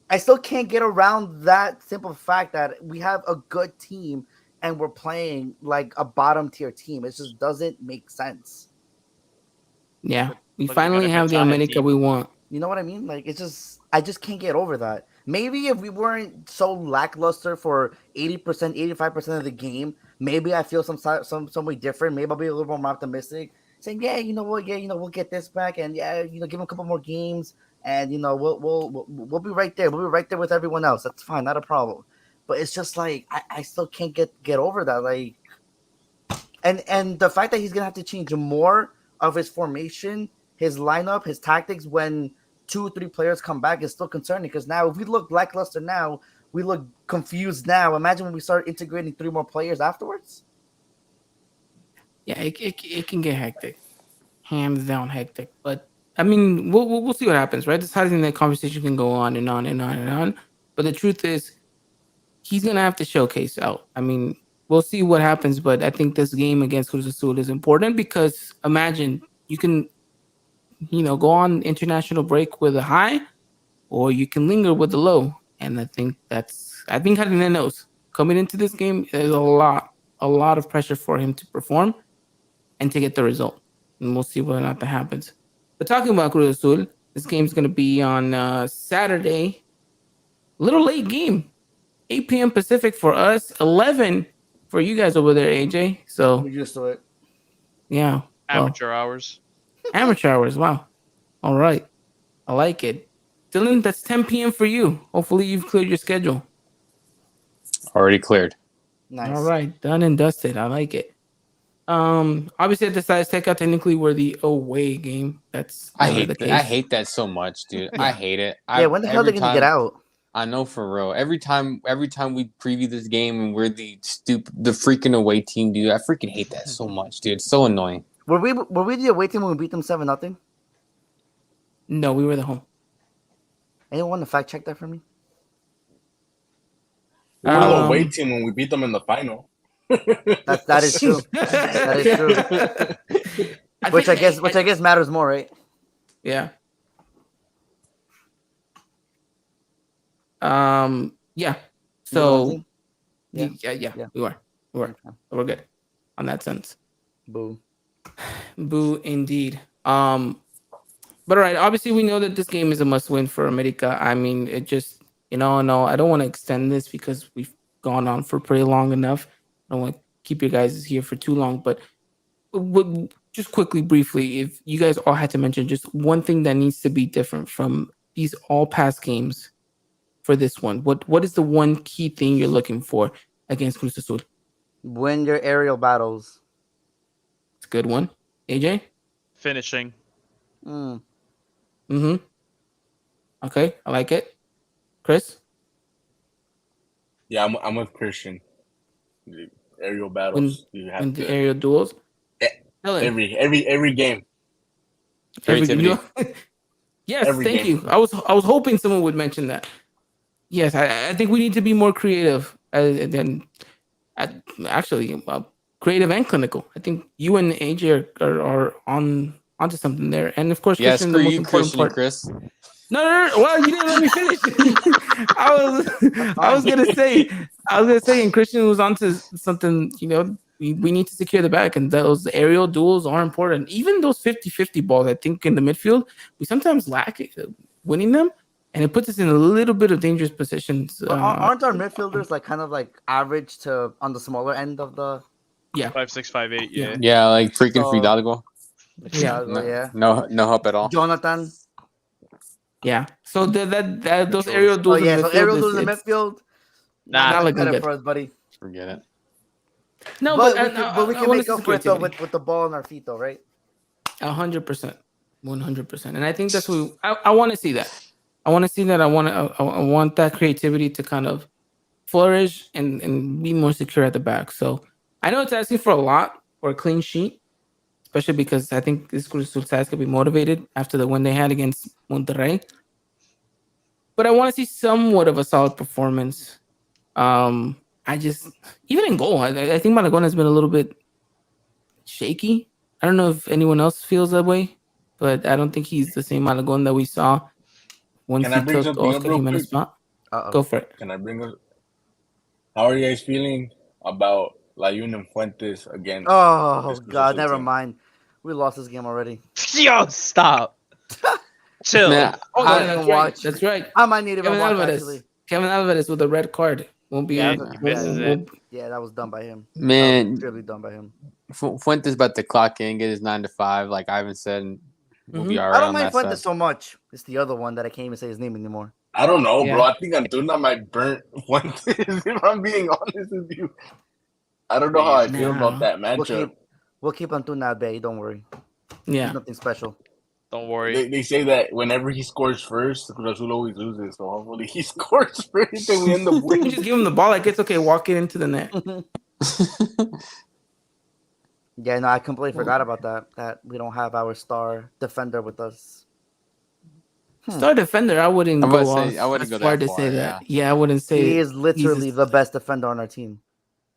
I still can't get around that simple fact that we have a good team and we're playing like a bottom tier team. It just doesn't make sense.
Yeah, we
Look, we got
finally
a
have the
Giant
America
team.
we want.
You know what I mean? Like I just can't get over that. Maybe if we weren't so lackluster for 80%, 85% of the game, maybe I feel some way different. Maybe I'll be a little more optimistic, saying, yeah, you know what, yeah, we'll get this back, and yeah, give them a couple more games, and we'll be right there. We'll be right there with everyone else. That's fine, not a problem. But it's just like I still can't get over that. Like, and the fact that he's gonna have to change more of his formation, his lineup, his tactics when 2 or 3 players come back is still concerning, because now if we look lackluster now, we look confused now. Imagine when we start integrating 3 more players afterwards.
Yeah, it can get hectic, hands down hectic. But I mean, we'll see what happens, right? This I think that conversation can go on and on and on and on. But the truth is, he's gonna have to showcase out. I mean, we'll see what happens, but I think this game against Cruz Azul is important because imagine you can, go on international break with a high, or you can linger with the low. And I think Harina knows coming into this game, there's a lot of pressure for him to perform and to get the result. And we'll see whether or not that happens. But talking about Cruz Azul, this game's going to be on Saturday. Little late game, 8 p.m. Pacific for us, 11 for you guys over there, AJ. So
We're used to it.
yeah,
Amateur hours.
amateur hours. Wow. All right, I like it. Dylan, that's 10 p.m. for you. Hopefully, you've cleared your schedule.
Already cleared.
Nice.
All right, done and dusted. I like it. Obviously, at the size takeout, technically, we're the away game. That's
I
never
hate
the
that.
case.
I hate that so much, dude. I hate it.
Yeah, when the hell are they gonna get out?
I know, for real. Every time we preview this game and we're the freaking away team, dude. I freaking hate that so much, dude. It's so annoying.
Were we the away team when we beat them 7-0?
No, we were the home.
Anyone want to fact check that for me?
We were the away team when we beat them in the final.
That is true. That is true. Which I guess matters more, right?
Yeah. Yeah. So
Yeah.
Yeah. We were. We're good on that sense.
Boo.
Boo indeed. But all right, obviously we know that this game is a must win for America. I mean, it just, no, I don't want to extend this because we've gone on for pretty long enough. I don't want to keep you guys here for too long, but just quickly, briefly, if you guys all had to mention just one thing that needs to be different from these all past games for this one, what is the one key thing you're looking for against Cruz Azul?
Win your aerial battles.
It's a good one. AJ?
Finishing.
Okay, I like it. Chris?
Yeah, I'm with Christian. The aerial battles. You have
the
to
aerial duels.
every game.
Creativity.
Yes,
Every
thank
game.
you. I was hoping someone would mention that. Yes, I think we need to be more creative than actually creative and clinical. I think you and AJ are onto something there, and of course,
Yeah,
Christian,
screw
the most
you,
important
Christian
part.
and Chris.
No. Well, you didn't let me finish. I was gonna say, and Christian was onto something. We need to secure the back, and those aerial duels are important. Even those 50-50 balls, I think in the midfield, we sometimes lack winning them, and it puts us in a little bit of dangerous positions.
Aren't our midfielders like kind of like average to on the smaller end of the?
Yeah,
5'6", 5'8". Yeah.
Yeah, like freaking
So-
Fidalgo.
Yeah.
No help at all.
Jonathan.
yeah. So those aerial duels in the
So
midfield
aerial duels in the midfield.
Nah,
not
Not
looking
better
good.
for us, buddy.
Forget it.
No,
but
but
we can make up for it though with the ball in our feet though, right?
100%, 100%, and I think that's what I want to see that. I want to see that. I want that creativity to kind of flourish and be more secure at the back. So I know it's asking for a lot for a clean sheet, especially because I think this Cruz Azul side's gonna be motivated after the win they had against Monterrey. But I want to see somewhat of a solid performance. I just even in goal, I think Malagón has been a little bit shaky. I don't know if anyone else feels that way, but I don't think he's the same Malagón that we saw once
Can I
he
bring
took
something up
Oscar
real
Jimenez's
quick?
spot.
Uh-oh.
Go for it.
Can I bring up? How are you guys feeling about Layun and Fuentes against
Oh
this Cruz
God,
Azul
never
team?
mind. We lost this game already.
Yo, stop. Chill.
Man,
Oh,
I
yeah,
didn't
that's
watch.
right. That's right.
I might need to
Kevin
watch
Alvarez.
actually.
Kevin Alvarez with a red card won't be.
Yeah,
He misses it.
Yeah, that was done by him.
man,
That was really done by him.
Fuentes about to clock in, get his 9 to 5, like Ivan said, and we'll be all
I
right
don't
on
mind
that
Fuentes
side.
so much. It's the other one that I can't even say his name anymore.
I don't know, bro.
Yeah.
I think Antuna might burn Fuentes. If I'm being honest with you, I don't know how I feel about that matchup.
We'll keep Antuna at bay. Don't worry.
Yeah.
He's nothing special.
Don't worry.
They say that whenever he scores first, Cruz Azul always loses. So hopefully he scores first and we end up
You
winning.
just give him the ball. Like it's okay. Walk it into the net.
Yeah, no, I completely forgot about that. That we don't have our star defender with us.
Star defender. I wouldn't
I'm
go
about to
off
say, I wouldn't
as
go
far
that
to
far,
say
yeah.
that. Yeah, I wouldn't say
He is
he's
literally the best defender on our team.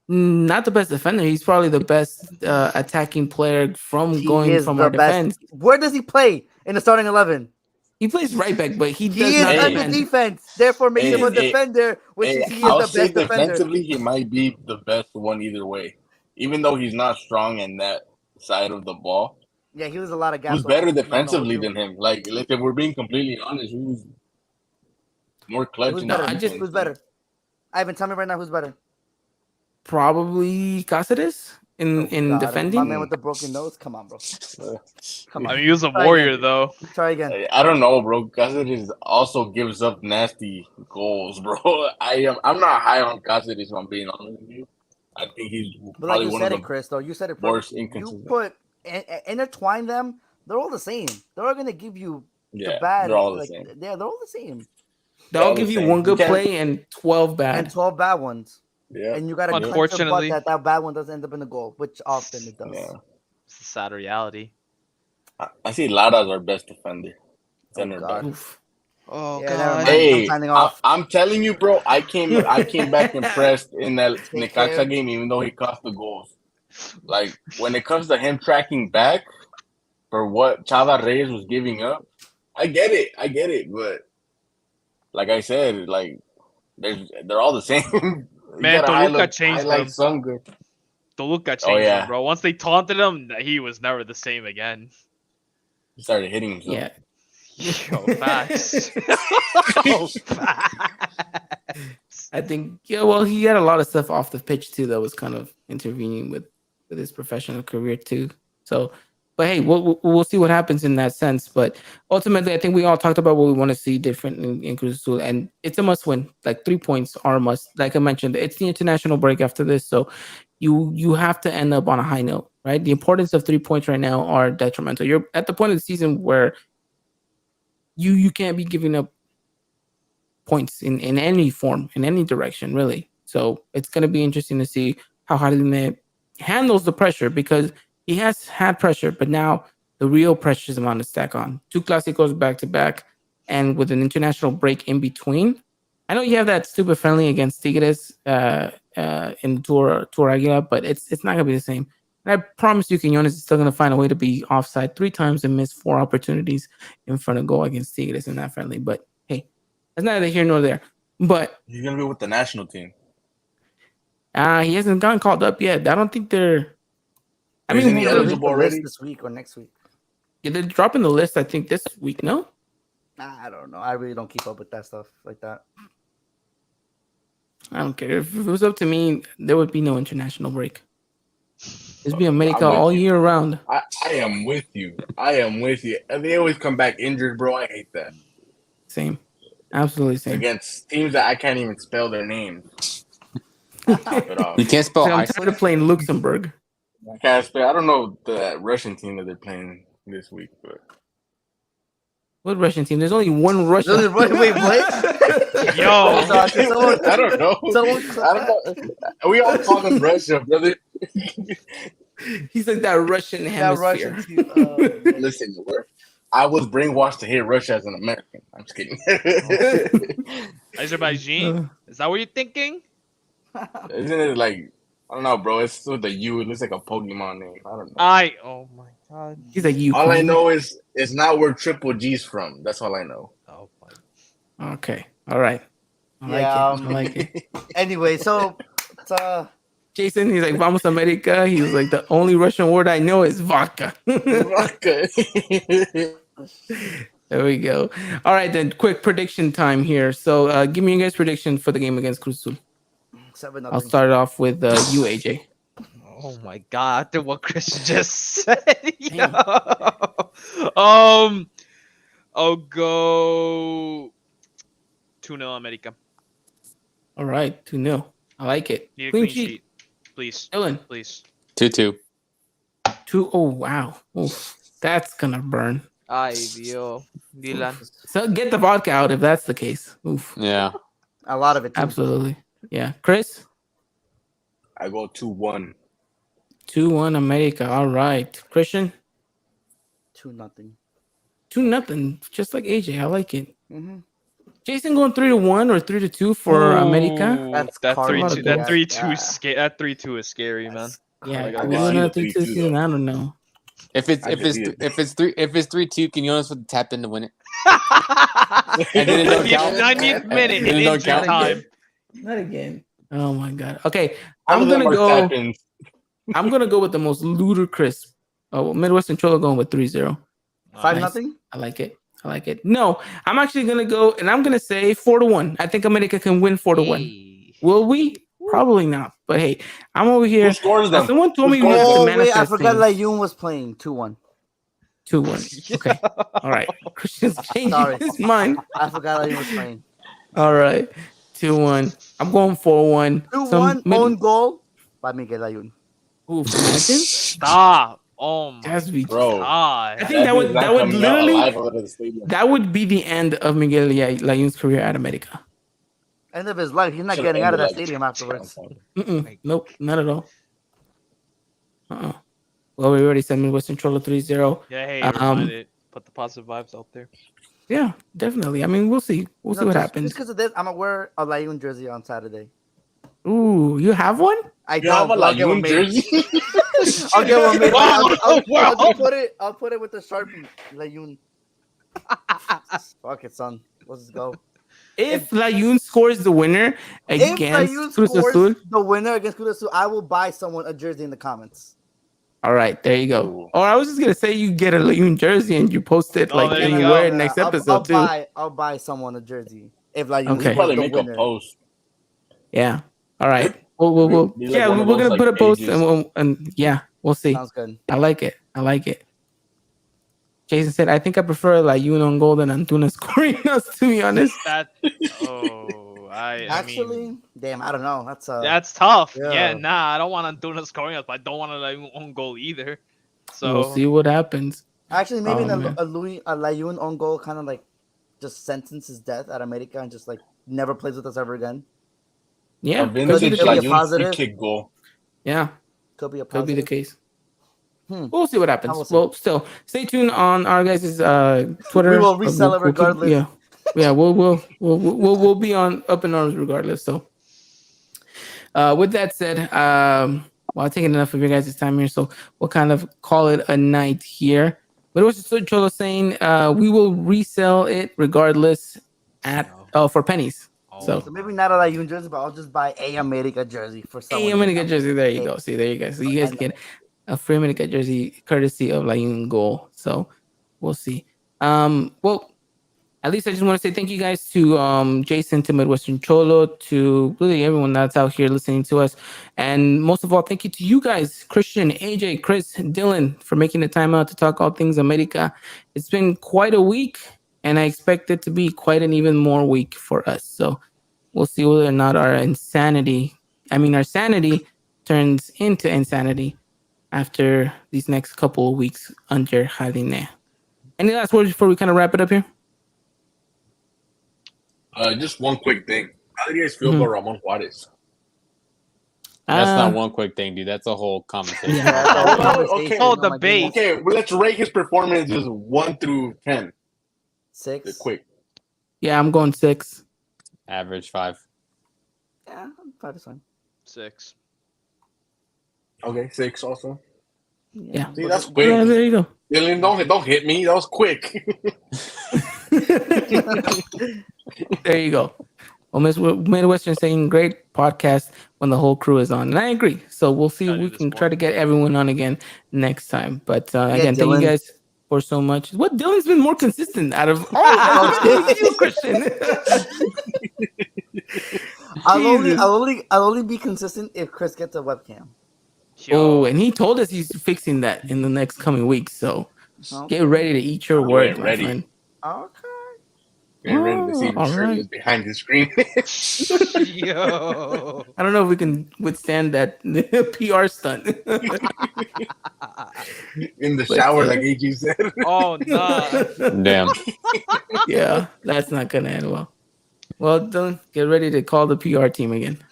not the best defender. He's probably the best attacking player from
He
going
is
from
the
our
best.
defense.
Where does he play in the starting 11?
He plays right back, but he does
He is
not
under
defend.
defense. Therefore, makes him a
Hey,
defender, which is he is
I'll
the
say
best defender.
defensively, he might be the best one either way. Even though he's not strong in that side of the ball,
Yeah, he was a lot of gaps.
who's better
open. I don't know
defensively
what to
than him? Like, if we're being completely honest, who's more clutch?
Who's
in
better?
defense?
Who's better? Ivan, tell me right now who's better.
Probably Cáceres in
God,
defending.
my man with the broken nose. Come on, bro. Come
I
on.
mean, he was a
Try
warrior,
again.
though.
Try again.
I don't know, bro. Cáceres also gives up nasty goals, bro. I'm not high on Cáceres, if I'm being honest with you. I think he's
But like
probably
you
one
said
of
it,
the
Chris, though. You said it
worst
perfectly. You
inconsistent.
put intertwine them, they're all the same. They're all gonna give you
Yeah,
the bad.
they're all the
like,
same.
Yeah, they're all the same.
They'll
all
give
the
you
same.
one
You
good
can't-
play and 12 bad.
And 12 bad ones.
Yeah,
And you gotta clench your butt
Unfortunately-
that bad one doesn't end up in the goal, which often it does.
yeah.
It's a sad reality.
I see Lara as our best defender.
Oh,
Center
God.
back.
Oof.
Oh,
Yeah, never mind.
Hey,
I'm signing off.
I'm telling you, bro. I came back impressed in that
Take care.
Necaxa game, even though he cost the goals. Like when it comes to him tracking back for what Chava Reyes was giving up, I get it, but like I said, like they're all the same. You
Man,
gotta
Toluca changed
highlight
them.
some good.
Toluca changed
yeah.
him, bro. Once they taunted him, he was never the same again.
He started hitting himself.
Yeah.
Yo, facts. Yo, facts.
I think well, he had a lot of stuff off the pitch too that was kind of intervening with his professional career too. So, but hey, we'll see what happens in that sense. But ultimately, I think we all talked about what we want to see different in Cruz Azul, and it's a must win. Like 3 points are a must. Like I mentioned, it's the international break after this, so you have to end up on a high note, right? The importance of 3 points right now are detrimental. You're at the point of the season where you can't be giving up points in any form, in any direction, really. So it's going to be interesting to see how Jardine handles the pressure, because he has had pressure, but now the real pressure is on to stack on. 2 Clásicos back to back, and with an international break in between. I know you have that stupid friendly against Tigres in the Tour Aguila, but it's not going to be the same. And I promise you, Quiñones is still going to find a way to be offside 3 times and miss 4 opportunities in front of goal against Tigres in that friendly. But hey, that's neither here nor there. But
He's gonna be with the national team.
he hasn't gotten called up yet. I don't think they're. I
Isn't
mean,
he
They'll
they're,
release
eligible
the list
already?
this week or next week.
they're dropping the list. I think this week. No,
I don't know. I really don't keep up with that stuff like that.
I don't care. If it was up to me, there would be no international break. It'd be America
I'm with
all
you.
year round.
I am with you. And they always come back injured, bro. I hate that.
Same, absolutely same.
Against teams that I can't even spell their names. Top it off.
You can't spell
So I'm tired
Iceland.
of playing Luxembourg.
I can't spell. I don't know the Russian team that they're playing this week, but
What Russian team? There's only one Russian.
Wait, what?
Yo.
Someone,
I don't know.
someone clip
I don't know. We all call them Russia, brother.
He's like that Russian
that
hemisphere.
Russian team.
Listen, I was brainwashed to hate Russia as an American. I'm just kidding.
Azerbaijan? Is that what you're thinking?
Isn't it like I don't know, bro? It's with the U. It looks like a Pokemon name. I don't know.
Oh my god.
He's like you.
All I know is it's not where Triple G's from. That's all I know.
Oh my.
Okay. All right. I
Yeah,
like it. I like it.
Anyway, so
Jason, he's like Vamos America. He was like the only Russian word I know is vodka.
Okay.
There we go. All right, then quick prediction time here. So give me your guys' prediction for the game against Cruz Azul.
7-0.
I'll start off with you, AJ.
Oh my god, after what Chris just said.
Damn.
I'll go 2-0 America.
All right, 2-0. I like it.
Need a
Clean
clean
sheet.
sheet. Please.
Dylan,
Please.
2-2.
2. Oh, wow. Oof, that's going to burn.
Ay, Dios. Dylan.
So get the vodka out if that's the case. Oof.
Yeah.
A lot of it. Too.
Absolutely. Yeah. Chris?
I go 2-1.
2-1 America. All right. Christian?
2-0.
2-0. Just like AJ. I like it.
Mm-hmm.
Jason going 3-1 or 3-2 for America?
Ooh,
That's
that
Cardinals.
3-2. That
Yeah.
3-2 is scary. That 3-2 is scary, man.
Yeah,
I
we
got
don't know
you.
3-2
3-2
season.
though.
I don't know.
If it's
I
if
could
it's
see it.
if it's 3-2, Quinones would tap in to win it.
And
then it don't
the
count.
90th minute
And
in
it don't
injury
count.
time.
Not again. Oh my god. Okay,
All
I'm
of them
gonna
are
go.
tap-ins.
I'm gonna go with the most ludicrous. Oh, Midwestern Cholo going with 3-0.
5-0.
I like it. I like it. No, I'm actually gonna go and I'm gonna say 4-1. I think America can win 4-1.
Hey.
Will we? Probably not. But hey, I'm over here.
Who scores them?
Someone told
Who
me we
scores
have to
Oh
them?
wait, I
manifest
forgot
things.
Layun was playing 2-1.
2-1. Okay. All right. Christian's changing
Sorry.
his mind.
I forgot Layun was playing.
All right. 2-1. I'm going 4-1.
2-1 own goal by Miguel Layun.
Ooh, imagine?
Stop. Oh my
That's be
Bro,
god.
I think that would
dude's not
that would
coming out
literally
alive out of the stadium.
that would be the end of Miguel Layun's career at America.
End of his life. He's not
Should've
getting out of that
ended like-
stadium afterwards.
Nope, not at all. Well, we already said Midwestern Cholo 3-0.
Yeah, hey,
Um,
remind it. Put the positive vibes out there.
Yeah, definitely. I mean, we'll see. We'll see what happens.
Just because of this, I'm gonna wear a Layun jersey on Saturday.
Ooh, you have one?
I
You have a
don't. I'll get one
Layun
made.
jersey?
I'll get one made.
Wow,
I'll
wow.
put it. I'll put it with the Sharpie. Layun. Fuck it, son. Let's go.
If Layun scores the winner
If
against
Layun
Cruz
scores
Azul,
the winner against Cruz Azul, I will buy someone a jersey in the comments.
all right, there you go.
Ooh.
Or I was just gonna say you get a Layun jersey and you post it
Oh,
like
there
and
you
you
go.
wear it next episode too.
I'll buy someone a jersey if Layun
Okay.
We'll probably
the
make
winner.
a post.
Yeah. All right. We'll
Be like
yeah,
one
we're
of
gonna
those,
put a
like,
post
pages.
and yeah, we'll see.
Sounds good.
I like it. I like it. Jason said, I think I prefer Layun on goal than Antuna scoring us, to be honest.
That I
Actually,
mean,
damn, I don't know.
that's tough.
yeah.
Yeah, nah, I don't want Antuna scoring us, but I don't want to let him own goal either. So
We'll see what happens.
Actually, maybe
Oh, man.
a Layun on goal kind of like just sentences death at America and just like never plays with us ever again.
Yeah,
A
could be
vintage
the
could be a
case.
Layun
positive.
free kick goal.
Yeah,
Could be a
could be the
positive.
case.
Hmm.
We'll see what happens.
I will see.
Well, still, stay tuned on our guys' Twitter.
We will resell it regardless.
Yeah, we'll be on up in arms regardless. So, with that said, well, I've taken enough of your guys' time here, so we'll kind of call it a night here. But it was just Cholo saying we will resell it regardless at for pennies. So
So maybe not a Layun jersey, but I'll just buy a America jersey for someone.
hey, America jersey. There you
Hey.
go. See, there you go. So you guys
I know.
get a free America jersey courtesy of Layun Goal. So we'll see. Well, at least I just want to say thank you guys to Jason, to Midwestern Cholo, to really everyone that's out here listening to us. And most of all, thank you to you guys, Christian, AJ, Chris, Dylan, for making the time out to talk all things America. It's been quite a week, and I expect it to be quite an even more week for us. So we'll see whether or not our insanity our sanity turns into insanity after these next couple of weeks under Jardine. Any last words before we kind of wrap it up here?
Just one quick thing. How do you guys feel about Ramon Juarez?
That's not one quick thing, dude. That's a whole conversation.
Okay.
Oh, debate.
Okay, well, let's rate his performances 1 through 10.
6.
Quick.
Yeah, I'm going 6.
Average 5.
Yeah, 5 is fine.
6.
Okay, 6 also.
Yeah.
See, that's quick.
Yeah, there you go.
Dylan, don't hit me. That was quick.
There you go. Well, Midwestern saying great podcast when the whole crew is on. And I agree. So we'll see if we can try to get everyone on again next time. But again, thank you guys for so much. What Dylan's been more consistent out of all of you, Christian.
I'll only be consistent if Chris gets a webcam.
Oh, and he told us he's fixing that in the next coming weeks. So get ready to eat your words, my friend.
Okay.
Getting ready to see the service behind the screen.
Yo.
I don't know if we can withstand that PR stunt.
In the shower, like AG said.
Oh, no.
Damn.
Yeah, that's not going to end well. Well, Dylan, get ready to call the PR team again.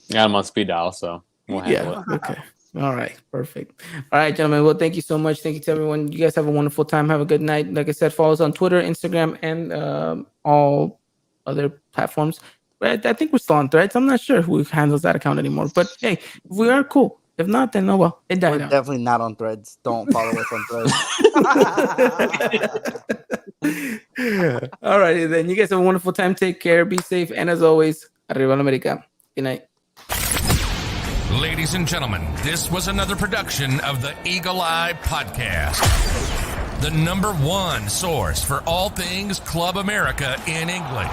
Yeah, I'm on speed dial, so we'll handle it.
Okay. All right. Perfect. All right, gentlemen. Well, thank you so much. Thank you to everyone. You guys have a wonderful time. Have a good night. Like I said, follow us on Twitter, Instagram, and all other platforms. But I think we're still on Threads. I'm not sure who handles that account anymore. But hey, if we are, cool. If not, then oh well. It died out.
Definitely not on Threads. Don't follow us on
Threads. All righty, then. You guys have a wonderful time. Take care. Be safe. And as always, Arriba la America. Good night.
Ladies and gentlemen, this was another production of the Eagle Eye Podcast, the #1 source for all things Club America in English.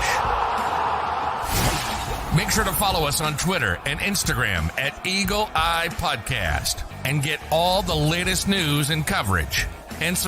Make sure to follow us on Twitter and Instagram at Eagle Eye Podcast and get all the latest news and coverage. And